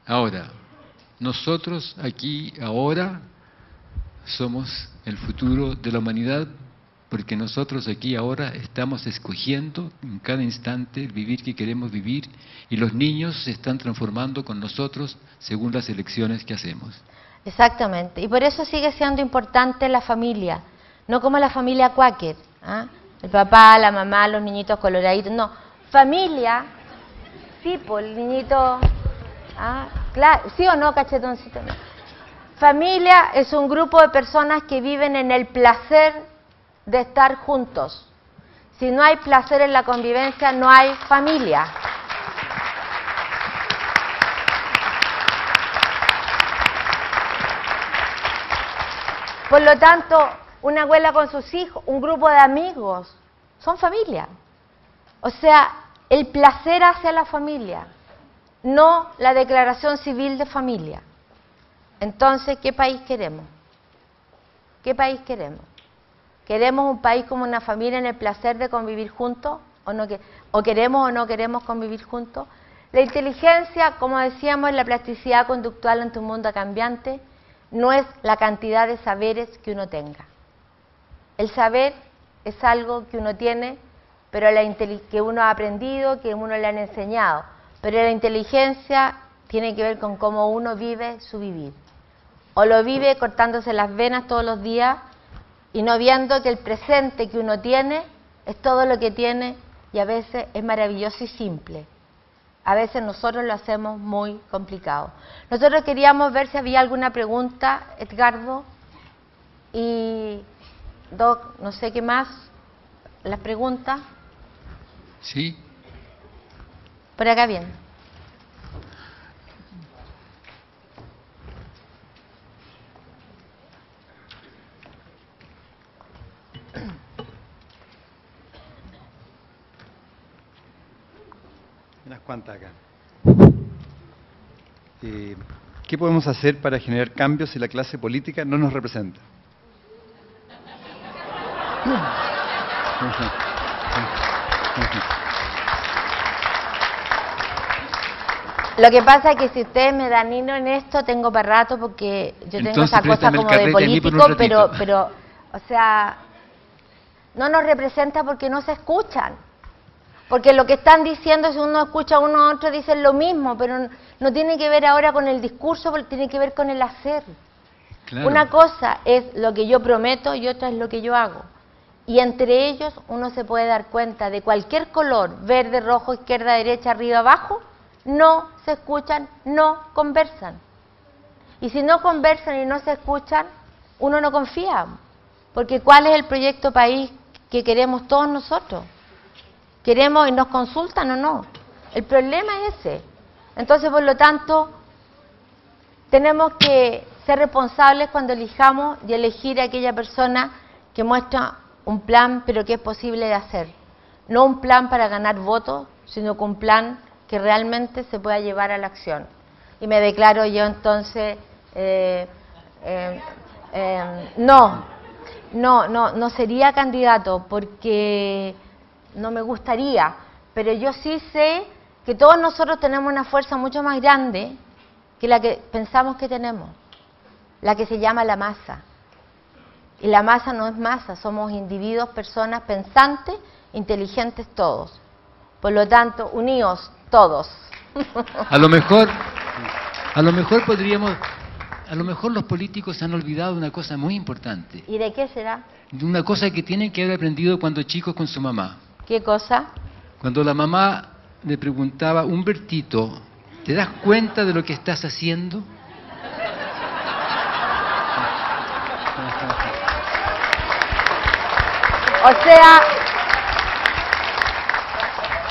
Ahora, nosotros aquí, ahora, somos el futuro de la humanidad, porque nosotros aquí ahora estamos escogiendo en cada instante el vivir que queremos vivir, y los niños se están transformando con nosotros según las elecciones que hacemos. Exactamente, y por eso sigue siendo importante la familia, no como la familia Quaker, ¿ah? El papá, la mamá, los niñitos coloraditos, no, familia, sí, pues el niñito, claro, sí o no, cachetoncito, no. Familia es un grupo de personas que viven en el placer de estar juntos. Si no hay placer en la convivencia, no hay familia. Por lo tanto, una abuela con sus hijos, un grupo de amigos, son familia. O sea, el placer hacia la familia, no la declaración civil de familia. Entonces, ¿qué país queremos? ¿Qué país queremos? ¿Queremos un país como una familia en el placer de convivir juntos? ¿O queremos o no queremos convivir juntos? La inteligencia, como decíamos, es la plasticidad conductual ante un mundo cambiante, no es la cantidad de saberes que uno tenga. El saber es algo que uno tiene, pero que uno ha aprendido, que uno le han enseñado. Pero la inteligencia tiene que ver con cómo uno vive su vivir. O lo vive cortándose las venas todos los días y no viendo que el presente que uno tiene es todo lo que tiene, y a veces es maravilloso y simple. A veces nosotros lo hacemos muy complicado. Nosotros queríamos ver si había alguna pregunta, Edgardo, y Doc, no sé qué más, las preguntas. Sí. Por acá bien. Unas cuantas acá. ¿Qué podemos hacer para generar cambios si la clase política no nos representa? Lo que pasa es que si ustedes me dan hilo en esto, tengo para rato, porque yo tengo Entonces, esa cosa préstame el como de carrete a mí por un político, ratito. pero, o sea, no nos representa porque no se escuchan. Porque lo que están diciendo, si uno escucha a uno a otro, dicen lo mismo, pero no tiene que ver ahora con el discurso, porque tiene que ver con el hacer. Claro. Una cosa es lo que yo prometo y otra es lo que yo hago. Y entre ellos uno se puede dar cuenta de cualquier color, verde, rojo, izquierda, derecha, arriba, abajo, no se escuchan, no conversan. Y si no conversan y no se escuchan, uno no confía. Porque ¿cuál es el proyecto país que queremos todos nosotros? ¿Queremos y nos consultan o no? El problema es ese. Entonces, por lo tanto, tenemos que ser responsables cuando elijamos y elegir a aquella persona que muestra un plan, pero que es posible de hacer. No un plan para ganar votos, sino que un plan que realmente se pueda llevar a la acción. Y me declaro yo entonces, no sería candidato porque no me gustaría, pero yo sí sé que todos nosotros tenemos una fuerza mucho más grande que la que pensamos que tenemos, la que se llama la masa. Y la masa no es masa, somos individuos, personas pensantes, inteligentes todos. Por lo tanto, unidos todos. A lo mejor podríamos, a lo mejor los políticos se han olvidado de una cosa muy importante, ¿Y de qué será? de una cosa que tienen que haber aprendido cuando chicos con su mamá. ¿Qué cosa? Cuando la mamá le preguntaba, Humbertito, ¿te das cuenta de lo que estás haciendo?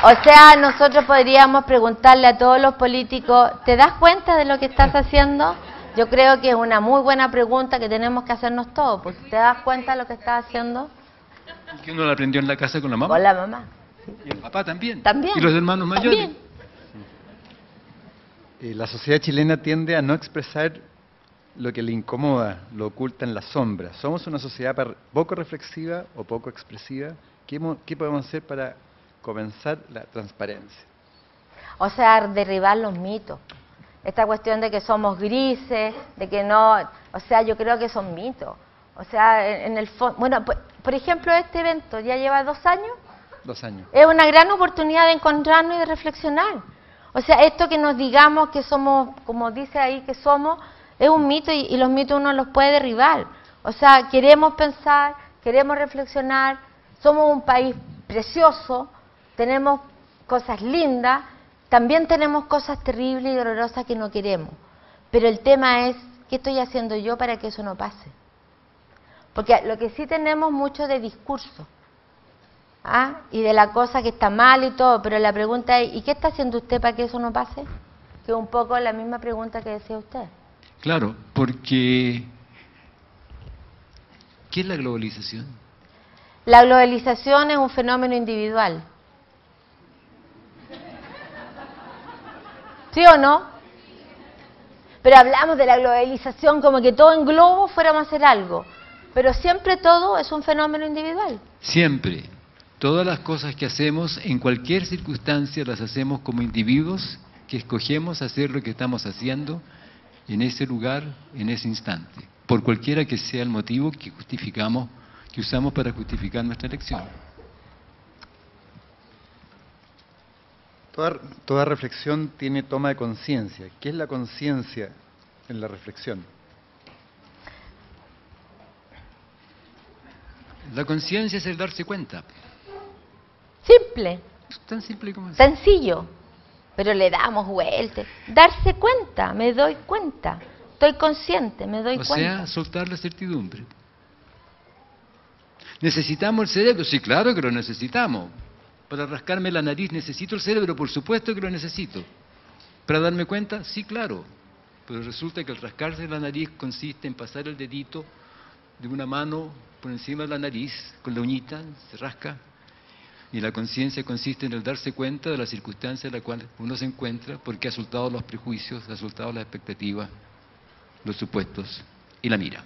O sea, nosotros podríamos preguntarle a todos los políticos, ¿te das cuenta de lo que estás haciendo? Yo creo que es una muy buena pregunta que tenemos que hacernos todos, porque ¿te das cuenta de lo que estás haciendo? Que uno la aprendió en la casa con la mamá. Con la mamá. Y el papá también. También. Y los hermanos mayores. También. La sociedad chilena tiende a no expresar lo que le incomoda, lo oculta en la sombra. ¿Somos una sociedad poco reflexiva o poco expresiva? ¿Qué podemos hacer para comenzar la transparencia? O sea, derribar los mitos. Esta cuestión de que somos grises, de que no... O sea, yo creo que son mitos. O sea, en el fondo... Bueno, por ejemplo, este evento ya lleva 2 años. 2 años. Es una gran oportunidad de encontrarnos y de reflexionar. O sea, esto que nos digamos que somos, como dice ahí que somos, es un mito y los mitos uno los puede derribar. O sea, queremos pensar, queremos reflexionar, somos un país precioso, tenemos cosas lindas, también tenemos cosas terribles y dolorosas que no queremos. Pero el tema es, ¿qué estoy haciendo yo para que eso no pase? Porque lo que sí tenemos mucho de discurso, ¿ah? Y de la cosa que está mal y todo, pero la pregunta es, ¿y qué está haciendo usted para que eso no pase? Que es un poco la misma pregunta que decía usted. Claro, porque ¿qué es la globalización? La globalización es un fenómeno individual. ¿Sí o no? Pero hablamos de la globalización como que todo en globo fuéramos a hacer algo. Pero siempre todo es un fenómeno individual. Siempre. Todas las cosas que hacemos, en cualquier circunstancia, las hacemos como individuos que escogemos hacer lo que estamos haciendo en ese lugar, en ese instante, por cualquiera que sea el motivo que justificamos, que usamos para justificar nuestra elección. Toda reflexión tiene toma de conciencia. ¿Qué es la conciencia en la reflexión? La conciencia es el darse cuenta. Simple, Tan simple como es. sencillo, pero le damos vueltas. Darse cuenta, me doy cuenta. Estoy consciente, me doy O cuenta. sea, soltar la certidumbre. ¿Necesitamos el cerebro? Sí, claro que lo necesitamos. Para rascarme la nariz necesito el cerebro, por supuesto que lo necesito. ¿Para darme cuenta? Sí, claro. Pero resulta que el rascarse la nariz consiste en pasar el dedito de una mano por encima de la nariz, con la uñita, se rasca. Y la conciencia consiste en el darse cuenta de la circunstancia en la cual uno se encuentra porque ha soltado los prejuicios, ha soltado las expectativas, los supuestos y la mira.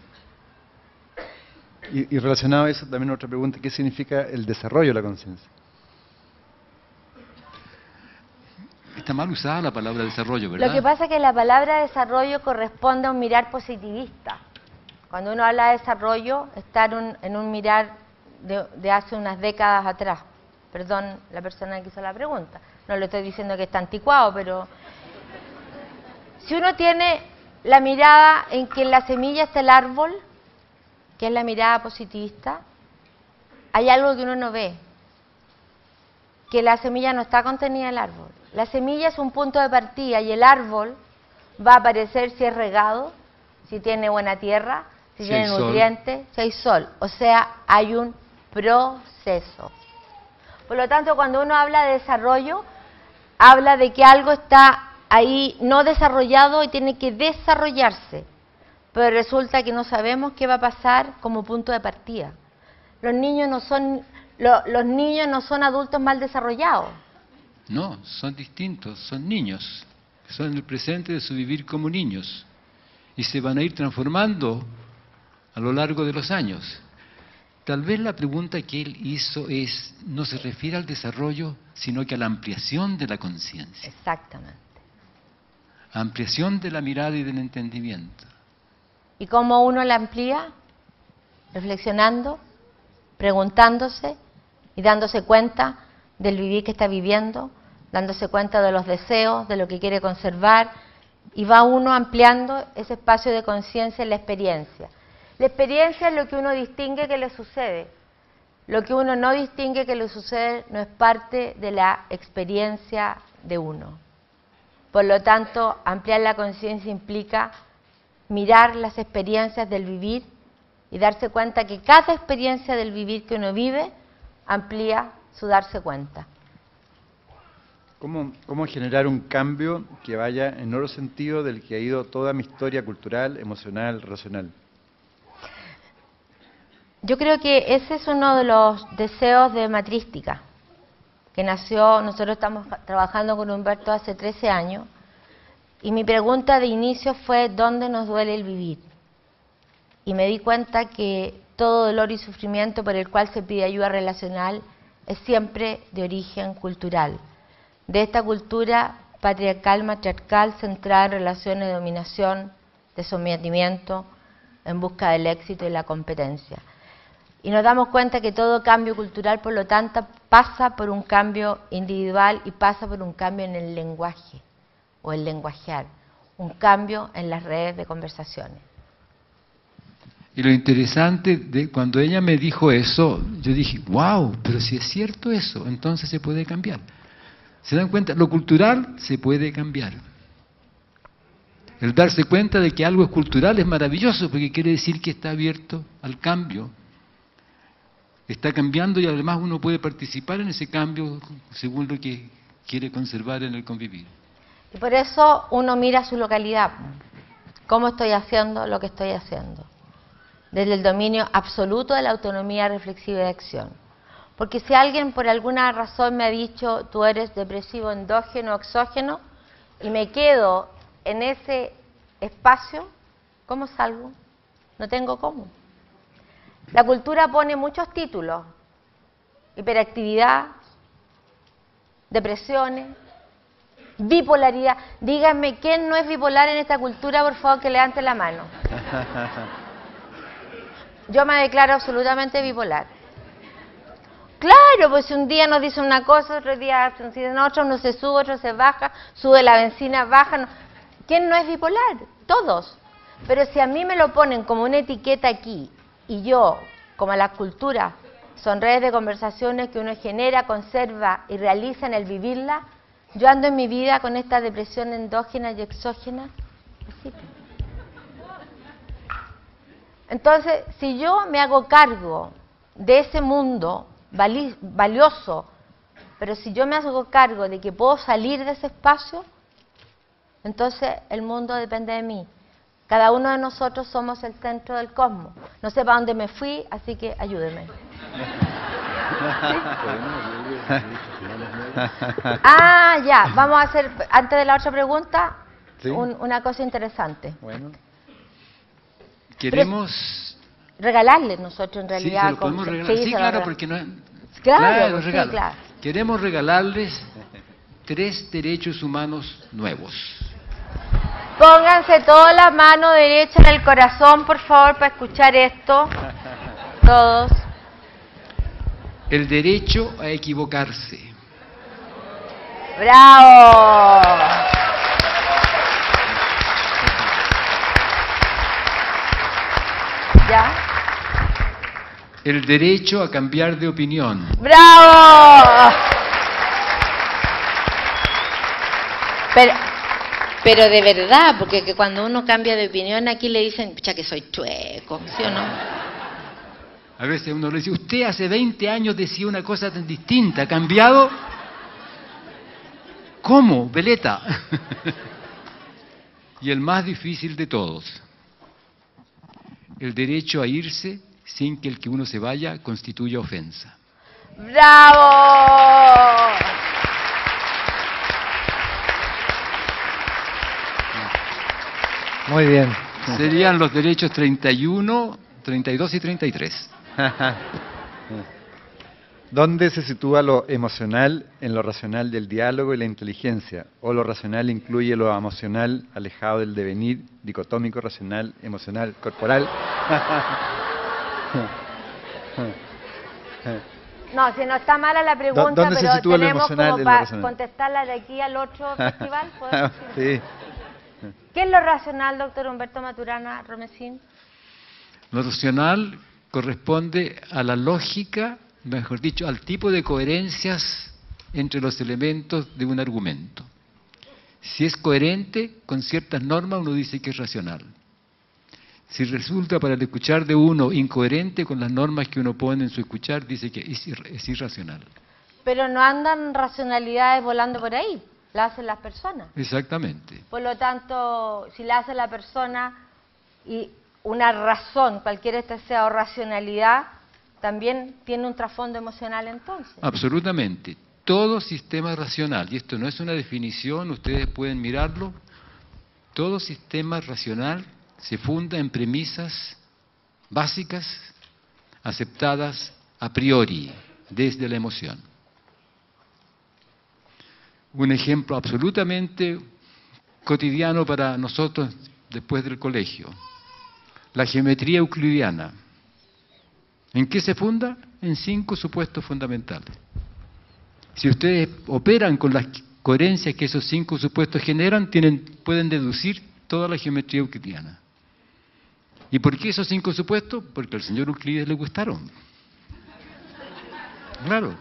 Y relacionado a eso también otra pregunta, ¿qué significa el desarrollo de la conciencia? está mal usada la palabra desarrollo, ¿verdad? Lo que pasa es que la palabra desarrollo corresponde a un mirar positivista. Cuando uno habla de desarrollo, está en un mirar de hace unas décadas atrás. Perdón, la persona que hizo la pregunta. No le estoy diciendo que está anticuado, pero si uno tiene la mirada en que en la semilla está el árbol, que es la mirada positivista, hay algo que uno no ve, que la semilla no está contenida en el árbol. La semilla es un punto de partida y el árbol va a aparecer si es regado, si tiene buena tierra, si tiene nutrientes, si hay sol. O sea, hay un proceso. Por lo tanto, cuando uno habla de desarrollo, habla de que algo está ahí no desarrollado y tiene que desarrollarse. Pero resulta que no sabemos qué va a pasar como punto de partida. Los niños no son adultos mal desarrollados. No, son distintos, son niños. Son el presente de su vivir como niños. Y se van a ir transformando a lo largo de los años. Tal vez la pregunta que él hizo no se refiere al desarrollo, sino que a la ampliación de la conciencia. Exactamente. Ampliación de la mirada y del entendimiento. ¿Y cómo uno la amplía? Reflexionando, preguntándose y dándose cuenta del vivir que está viviendo, dándose cuenta de los deseos, de lo que quiere conservar, y va uno ampliando ese espacio de conciencia en la experiencia. La experiencia es lo que uno distingue que le sucede. Lo que uno no distingue que le sucede no es parte de la experiencia de uno. Por lo tanto, ampliar la conciencia implica mirar las experiencias del vivir y darse cuenta que cada experiencia del vivir que uno vive amplía su darse cuenta. ¿Cómo generar un cambio que vaya en otro sentido del que ha ido toda mi historia cultural, emocional, racional? Yo creo que ese es uno de los deseos de Matrística, que nació, nosotros estamos trabajando con Humberto hace 13 años, y mi pregunta de inicio fue, ¿dónde nos duele el vivir? Y me di cuenta que todo dolor y sufrimiento por el cual se pide ayuda relacional es siempre de origen cultural, de esta cultura patriarcal, matriarcal, centrada en relaciones de dominación, de sometimiento, en busca del éxito y la competencia. Y nos damos cuenta que todo cambio cultural, por lo tanto, pasa por un cambio individual y pasa por un cambio en el lenguaje o el lenguajear, un cambio en las redes de conversaciones. Y lo interesante de cuando ella me dijo eso, yo dije, wow, pero si es cierto eso, entonces se puede cambiar. ¿Se dan cuenta? Lo cultural se puede cambiar. El darse cuenta de que algo es cultural es maravilloso, porque quiere decir que está abierto al cambio. Está cambiando y además uno puede participar en ese cambio según lo que quiere conservar en el convivir. Y por eso uno mira su localidad. ¿Cómo estoy haciendo lo que estoy haciendo? Desde el dominio absoluto de la autonomía reflexiva de acción. Porque si alguien por alguna razón me ha dicho, tú eres depresivo endógeno o exógeno, y me quedo en ese espacio, ¿cómo salgo? No tengo cómo. La cultura pone muchos títulos: hiperactividad, depresiones, bipolaridad. Díganme, ¿quién no es bipolar en esta cultura? Por favor, que levante la mano. Yo me declaro absolutamente bipolar. Claro, pues un día nos dicen una cosa, otro día nos dicen otra, uno se sube, otro se baja, sube la benzina, baja. No. ¿Quién no es bipolar? Todos. Pero si a mí me lo ponen como una etiqueta aquí, y yo, como la cultura, son redes de conversaciones que uno genera, conserva y realiza en el vivirla, yo ando en mi vida con esta depresión endógena y exógena. Así. Entonces, si yo me hago cargo de ese mundo valioso, pero si yo me hago cargo de que puedo salir de ese espacio, entonces el mundo depende de mí. Cada uno de nosotros somos el centro del cosmos. No sé para dónde me fui, así que ayúdeme. Ah, ya, vamos a hacer, antes de la otra pregunta, ¿sí? Una cosa interesante. Bueno. Queremos regalarle nosotros en realidad. Sí, se lo podemos regalar. Sí, claro, porque no es... Claro, sí, claro. Queremos regalarles 3 derechos humanos nuevos. Pónganse todas la mano derecha en el corazón, por favor, para escuchar esto. Todos. El derecho a equivocarse. ¡Bravo! ¿Ya? El derecho a cambiar de opinión. ¡Bravo! Pero de verdad, porque que cuando uno cambia de opinión aquí le dicen, pucha que soy chueco, ¿sí o no? A veces uno le dice, usted hace 20 años decía una cosa tan distinta, ¿ha cambiado? ¿Cómo? Veleta. Y el más difícil de todos, el derecho a irse sin que el que uno se vaya constituya ofensa. ¡Bravo! Muy bien. Serían los derechos 31, 32 y 33. ¿Dónde se sitúa lo emocional en lo racional del diálogo y la inteligencia? ¿O lo racional incluye lo emocional alejado del devenir, dicotómico, racional, emocional, corporal? No, si no está mala la pregunta, ¿Dónde se pero sitúa lo tenemos emocional como en lo para racional? contestarla de aquí al otro festival. ¿Podemos? Sí. ¿Qué es lo racional, doctor Humberto Maturana Romesín? Lo racional corresponde a la lógica, mejor dicho, al tipo de coherencias entre los elementos de un argumento. Si es coherente con ciertas normas, uno dice que es racional. Si resulta para el escuchar de uno incoherente con las normas que uno pone en su escuchar, dice que es irracional. Pero no andan racionalidades volando por ahí, la hacen las personas. Exactamente. Por lo tanto, si la hace la persona y una razón, cualquiera esta sea, o racionalidad, también tiene un trasfondo emocional entonces. Absolutamente. Todo sistema racional, y esto no es una definición, ustedes pueden mirarlo, todo sistema racional se funda en premisas básicas aceptadas a priori, desde la emoción. Un ejemplo absolutamente cotidiano para nosotros después del colegio. La geometría euclidiana. ¿En qué se funda? En 5 supuestos fundamentales. Si ustedes operan con las coherencias que esos 5 supuestos generan, pueden deducir toda la geometría euclidiana. ¿Y por qué esos 5 supuestos? Porque al señor Euclides le gustaron. Claro.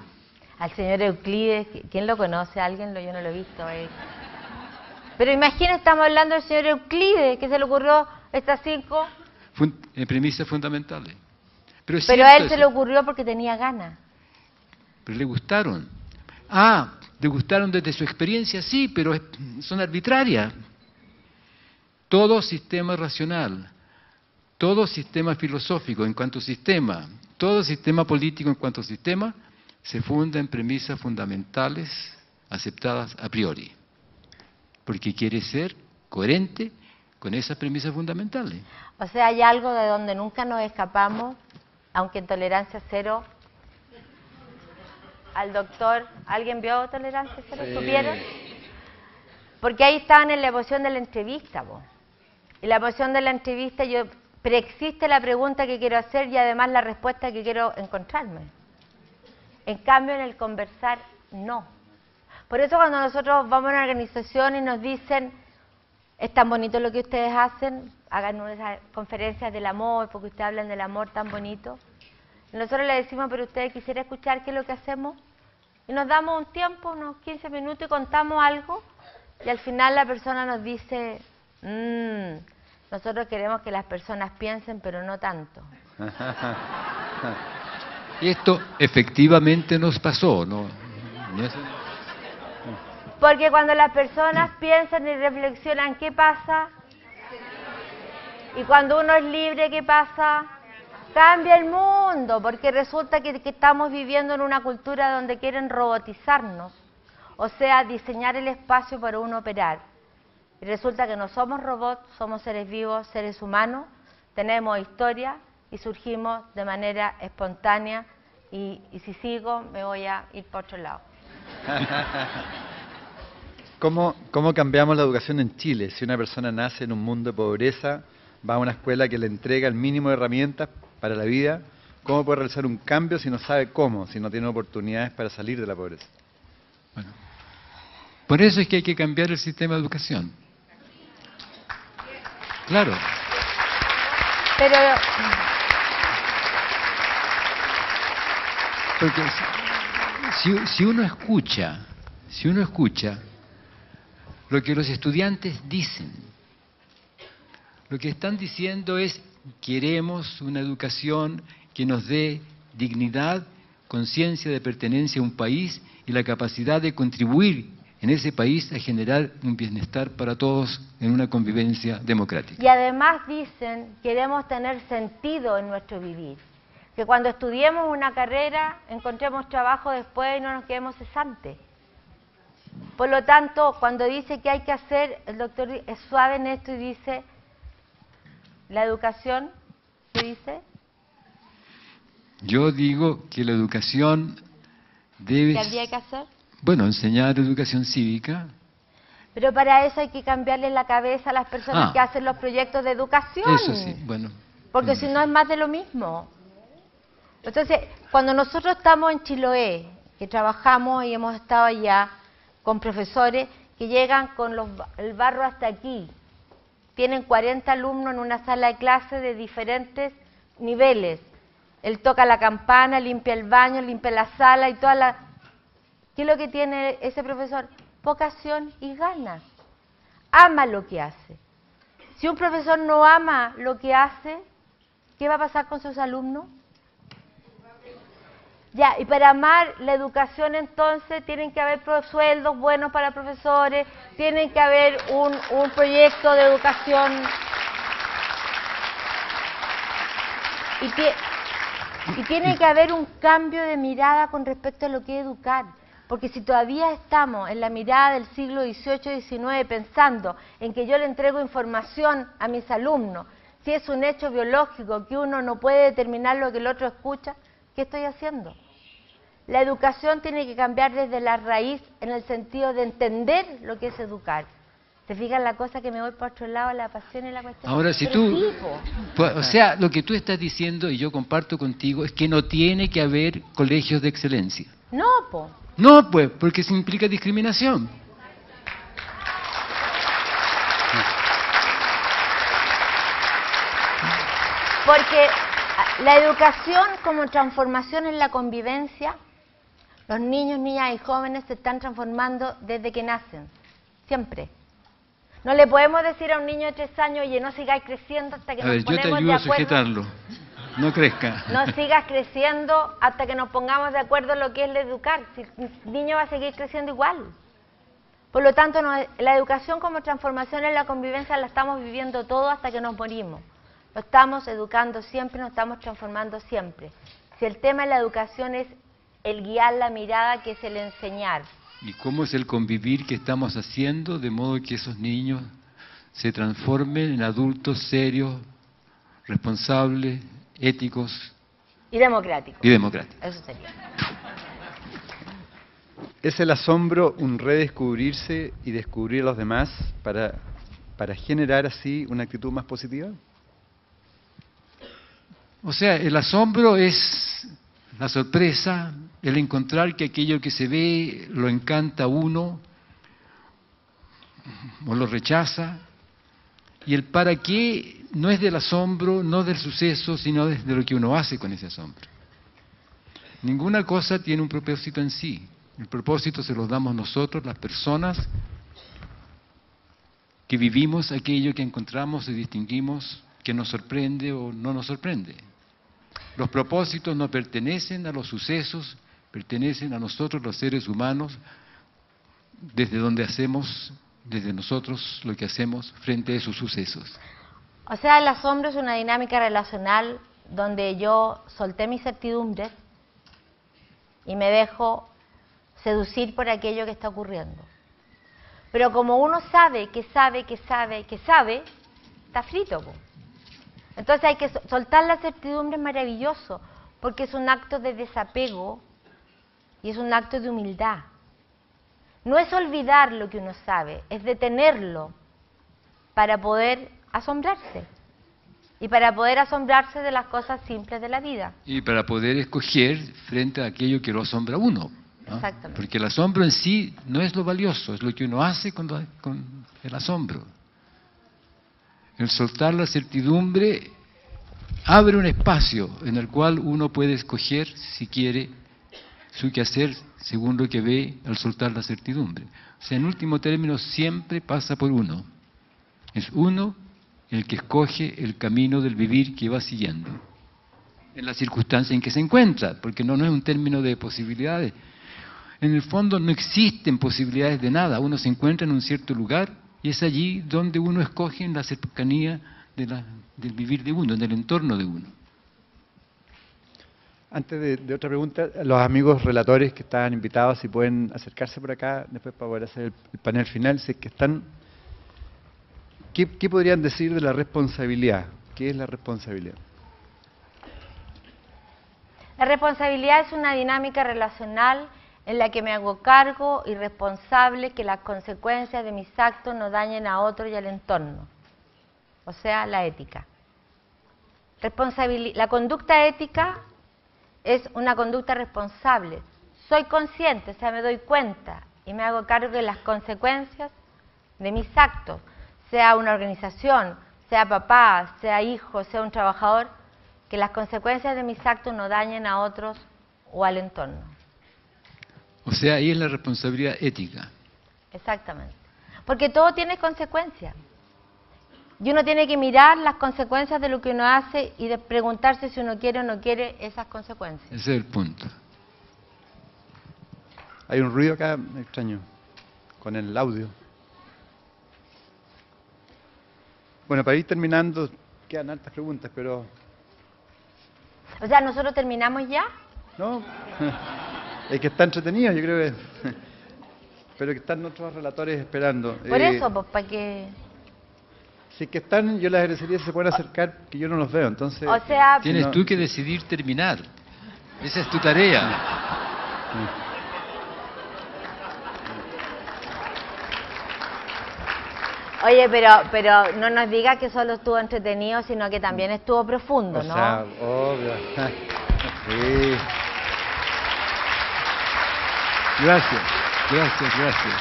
Al señor Euclides, ¿quién lo conoce? ¿Alguien? Yo no lo he visto. Pero imagínense, estamos hablando del señor Euclides, que se le ocurrió estas 5. Premisas fundamentales. Pero a él se le ocurrió porque tenía ganas. Pero le gustaron. Ah, le gustaron desde su experiencia, sí, pero son arbitrarias. Todo sistema racional, todo sistema filosófico en cuanto a sistema, todo sistema político en cuanto a sistema, se funda en premisas fundamentales aceptadas a priori, porque quiere ser coherente con esas premisas fundamentales. O sea, hay algo de donde nunca nos escapamos, aunque en Tolerancia Cero, al doctor, ¿alguien vio Tolerancia Cero? ¿Supieron? Porque ahí estaban en la emoción de la entrevista, po. Y la emoción de la entrevista, preexiste la pregunta que quiero hacer y además la respuesta que quiero encontrarme. En cambio, en el conversar, no. Por eso cuando nosotros vamos a una organización y nos dicen, es tan bonito lo que ustedes hacen, hagan unas conferencias del amor, porque ustedes hablan del amor tan bonito. Y nosotros le decimos, pero ustedes quisieran escuchar qué es lo que hacemos. Y nos damos un tiempo, unos 15 minutos y contamos algo. Y al final la persona nos dice, nosotros queremos que las personas piensen, pero no tanto. Y esto efectivamente nos pasó, ¿no? Porque cuando las personas piensan y reflexionan, ¿qué pasa? Y cuando uno es libre, ¿qué pasa? Cambia el mundo, porque resulta que estamos viviendo en una cultura donde quieren robotizarnos, o sea, diseñar el espacio para uno operar. Y resulta que no somos robots, somos seres vivos, seres humanos, tenemos historia y surgimos de manera espontánea y si sigo me voy a ir por otro lado. ¿Cómo cambiamos la educación en Chile? Si una persona nace en un mundo de pobreza, va a una escuela que le entrega el mínimo de herramientas para la vida, ¿cómo puede realizar un cambio si no sabe cómo, si no tiene oportunidades para salir de la pobreza? Bueno, por eso es que hay que cambiar el sistema de educación. Claro. Pero Porque si uno escucha lo que los estudiantes dicen, lo que están diciendo es: queremos una educación que nos dé dignidad, conciencia de pertenencia a un país y la capacidad de contribuir en ese país a generar un bienestar para todos en una convivencia democrática. y además dicen, queremos tener sentido en nuestro vivir. Que cuando estudiemos una carrera, encontremos trabajo después y no nos quedemos cesantes. Por lo tanto, cuando dice que hay que hacer, el doctor es suave en esto y dice, la educación, ¿qué dice? Yo digo que la educación debe... ¿Qué habría que hacer? Bueno, enseñar educación cívica. Pero para eso hay que cambiarle la cabeza a las personas que hacen los proyectos de educación. Eso sí, bueno. Porque si no es más de lo mismo. Entonces, cuando nosotros estamos en Chiloé, que trabajamos y hemos estado allá con profesores que llegan con el barro hasta aquí, tienen 40 alumnos en una sala de clase de diferentes niveles. Él toca la campana, limpia el baño, limpia la sala y toda la... ¿Qué es lo que tiene ese profesor? Vocación y ganas. Ama lo que hace. Si un profesor no ama lo que hace, ¿qué va a pasar con sus alumnos? Ya, y para amar la educación entonces tienen que haber sueldos buenos para profesores, tienen que haber un proyecto de educación y tiene que haber un cambio de mirada con respecto a lo que es educar. Porque si todavía estamos en la mirada del siglo XVIII-XIX pensando en que yo le entrego información a mis alumnos, si es un hecho biológico que uno no puede determinar lo que el otro escucha, ¿qué estoy haciendo? La educación tiene que cambiar desde la raíz en el sentido de entender lo que es educar. ¿Se fijan la cosa que me voy por otro lado, la pasión y la cuestión? Ahora, si Pero tú... sí, po. O sea, lo que tú estás diciendo, y yo comparto contigo, es que no tiene que haber colegios de excelencia. No, po. No, pues, porque eso implica discriminación. Porque la educación como transformación en la convivencia, los niños, niñas y jóvenes se están transformando desde que nacen, siempre. No le podemos decir a un niño de 3 años, oye, no sigáis creciendo hasta que A nos ver, yo te ponemos de ayudo a acuerdo. sujetarlo. No crezca. No sigas creciendo hasta que nos pongamos de acuerdo en lo que es el educar. Si el niño va a seguir creciendo igual. Por lo tanto, la educación como transformación en la convivencia la estamos viviendo todo hasta que nos morimos. Lo estamos educando siempre, nos estamos transformando siempre. Si el tema de la educación es el guiar la mirada, que es el enseñar. ¿Y cómo es el convivir que estamos haciendo de modo que esos niños se transformen en adultos serios, responsables, éticos Y democrático. y democráticos? Eso sería. ¿Es el asombro un redescubrirse y descubrir a los demás para generar así una actitud más positiva? O sea, el asombro es la sorpresa, el encontrar que aquello que se ve lo encanta a uno o lo rechaza. Y el para qué no es del asombro, no del suceso, sino de lo que uno hace con ese asombro. Ninguna cosa tiene un propósito en sí. El propósito se lo damos nosotros, las personas que vivimos aquello que encontramos y distinguimos que nos sorprende o no nos sorprende. Los propósitos no pertenecen a los sucesos, pertenecen a nosotros los seres humanos, desde donde hacemos, desde nosotros lo que hacemos frente a esos sucesos. O sea, el asombro es una dinámica relacional donde yo solté mis certidumbres y me dejo seducir por aquello que está ocurriendo. Pero como uno sabe, está frito, po. Entonces hay que soltar la certidumbre, es maravilloso, porque es un acto de desapego y es un acto de humildad. no es olvidar lo que uno sabe, es detenerlo para poder asombrarse. Y para poder asombrarse de las cosas simples de la vida. Y para poder escoger frente a aquello que lo asombra a uno, ¿no? Exactamente. Porque el asombro en sí no es lo valioso, es lo que uno hace con el asombro. El soltar la certidumbre abre un espacio en el cual uno puede escoger, si quiere, su quehacer según lo que ve al soltar la certidumbre. O sea, en último término, siempre pasa por uno. Es uno el que escoge el camino del vivir que va siguiendo, en la circunstancia en que se encuentra, porque no es un término de posibilidades. En el fondo no existen posibilidades de nada, uno se encuentra en un cierto lugar y es allí donde uno escoge en la cercanía del vivir de uno, en el entorno de uno. Antes de otra pregunta, los amigos relatores que estaban invitados, si pueden acercarse por acá después para poder hacer el panel final, si es que están... ¿Qué podrían decir de la responsabilidad? ¿Qué es la responsabilidad? La responsabilidad es una dinámica relacional en la que me hago cargo y responsable que las consecuencias de mis actos no dañen a otro y al entorno. O sea, la ética. La conducta ética es una conducta responsable. Soy consciente, o sea, me doy cuenta y me hago cargo de las consecuencias de mis actos. Sea una organización, sea papá, sea hijo, sea un trabajador, que las consecuencias de mis actos no dañen a otros o al entorno. O sea, ahí es la responsabilidad ética. Exactamente. Porque todo tiene consecuencias. Y uno tiene que mirar las consecuencias de lo que uno hace y de preguntarse si uno quiere o no quiere esas consecuencias. Ese es el punto. Hay un ruido acá extraño con el audio. Bueno, para ir terminando, quedan altas preguntas, pero... O sea, ¿nosotros terminamos ya? No, es que está entretenido, yo creo que... Pero que están otros relatores esperando. Por eso, pues, para que... Si es que están, yo les agradecería si se pueden acercar, que yo no los veo, entonces... O sea... Tienes no, tú que decidir terminar. Esa es tu tarea. Oye, pero no nos digas que solo estuvo entretenido, sino que también estuvo profundo, ¿no? O sea, obvio. Sí. Gracias, gracias.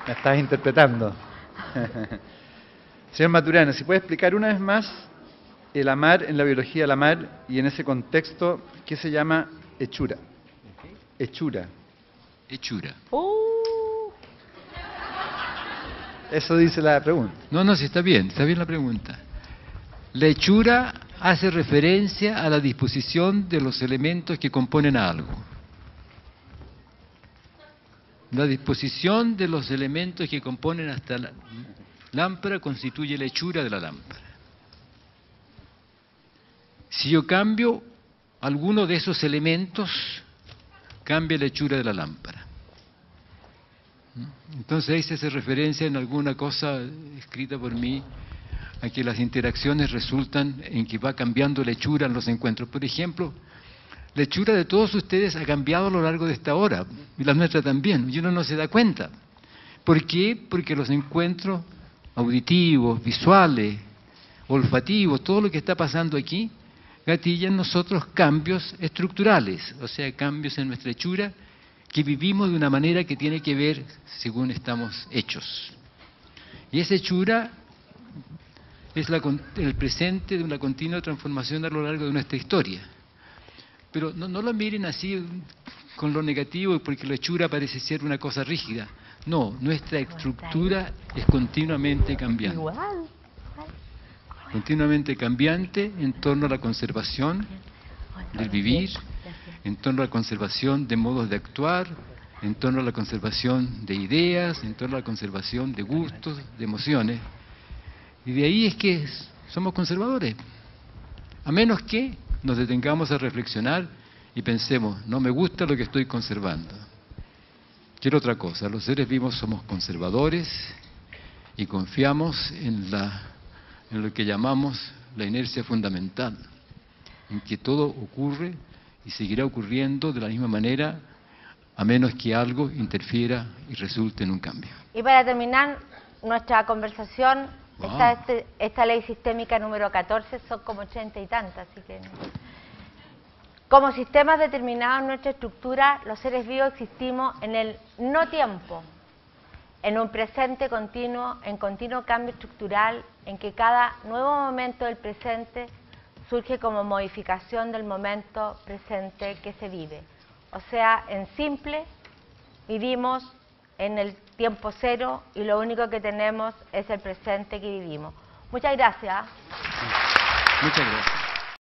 Me estás interpretando. Señor Maturana, si puede explicar una vez más el amar en la biología del amar y en ese contexto, ¿qué se llama hechura? Hechura. Hechura. Eso dice la pregunta. No, sí está bien la pregunta. La hechura hace referencia a la disposición de los elementos que componen a algo. La disposición de los elementos que componen hasta la lámpara constituye la hechura de la lámpara. Si yo cambio alguno de esos elementos, cambia la hechura de la lámpara. Entonces ahí se hace referencia en alguna cosa escrita por mí a que las interacciones resultan en que va cambiando la hechura en los encuentros. Por ejemplo, la hechura de todos ustedes ha cambiado a lo largo de esta hora, y la nuestra también, y uno no se da cuenta. ¿Por qué? Porque los encuentros auditivos, visuales, olfativos, todo lo que está pasando aquí, gatilla en nosotros cambios estructurales, o sea, cambios en nuestra hechura que vivimos de una manera que tiene que ver según estamos hechos. Y esa hechura es el presente de una continua transformación a lo largo de nuestra historia. Pero no lo miren así con lo negativo, porque la hechura parece ser una cosa rígida. No, nuestra estructura es continuamente cambiante. Igual. Continuamente cambiante en torno a la conservación del vivir, en torno a la conservación de modos de actuar, en torno a la conservación de ideas, en torno a la conservación de gustos, de emociones. Y de ahí es que somos conservadores. A menos que nos detengamos a reflexionar y pensemos, no me gusta lo que estoy conservando. Quiero otra cosa, los seres vivos somos conservadores y confiamos en lo que llamamos la inercia fundamental, en que todo ocurre y seguirá ocurriendo de la misma manera a menos que algo interfiera y resulte en un cambio. Y para terminar nuestra conversación, Wow. está esta ley sistémica número 14, son como 80 y tantas, así que... Como sistemas determinados en nuestra estructura, los seres vivos existimos en el no tiempo, en un presente continuo, en continuo cambio estructural, en que cada nuevo momento del presente surge como modificación del momento presente que se vive. O sea, en simple, vivimos en el tiempo cero y lo único que tenemos es el presente que vivimos. Muchas gracias. Muchas gracias.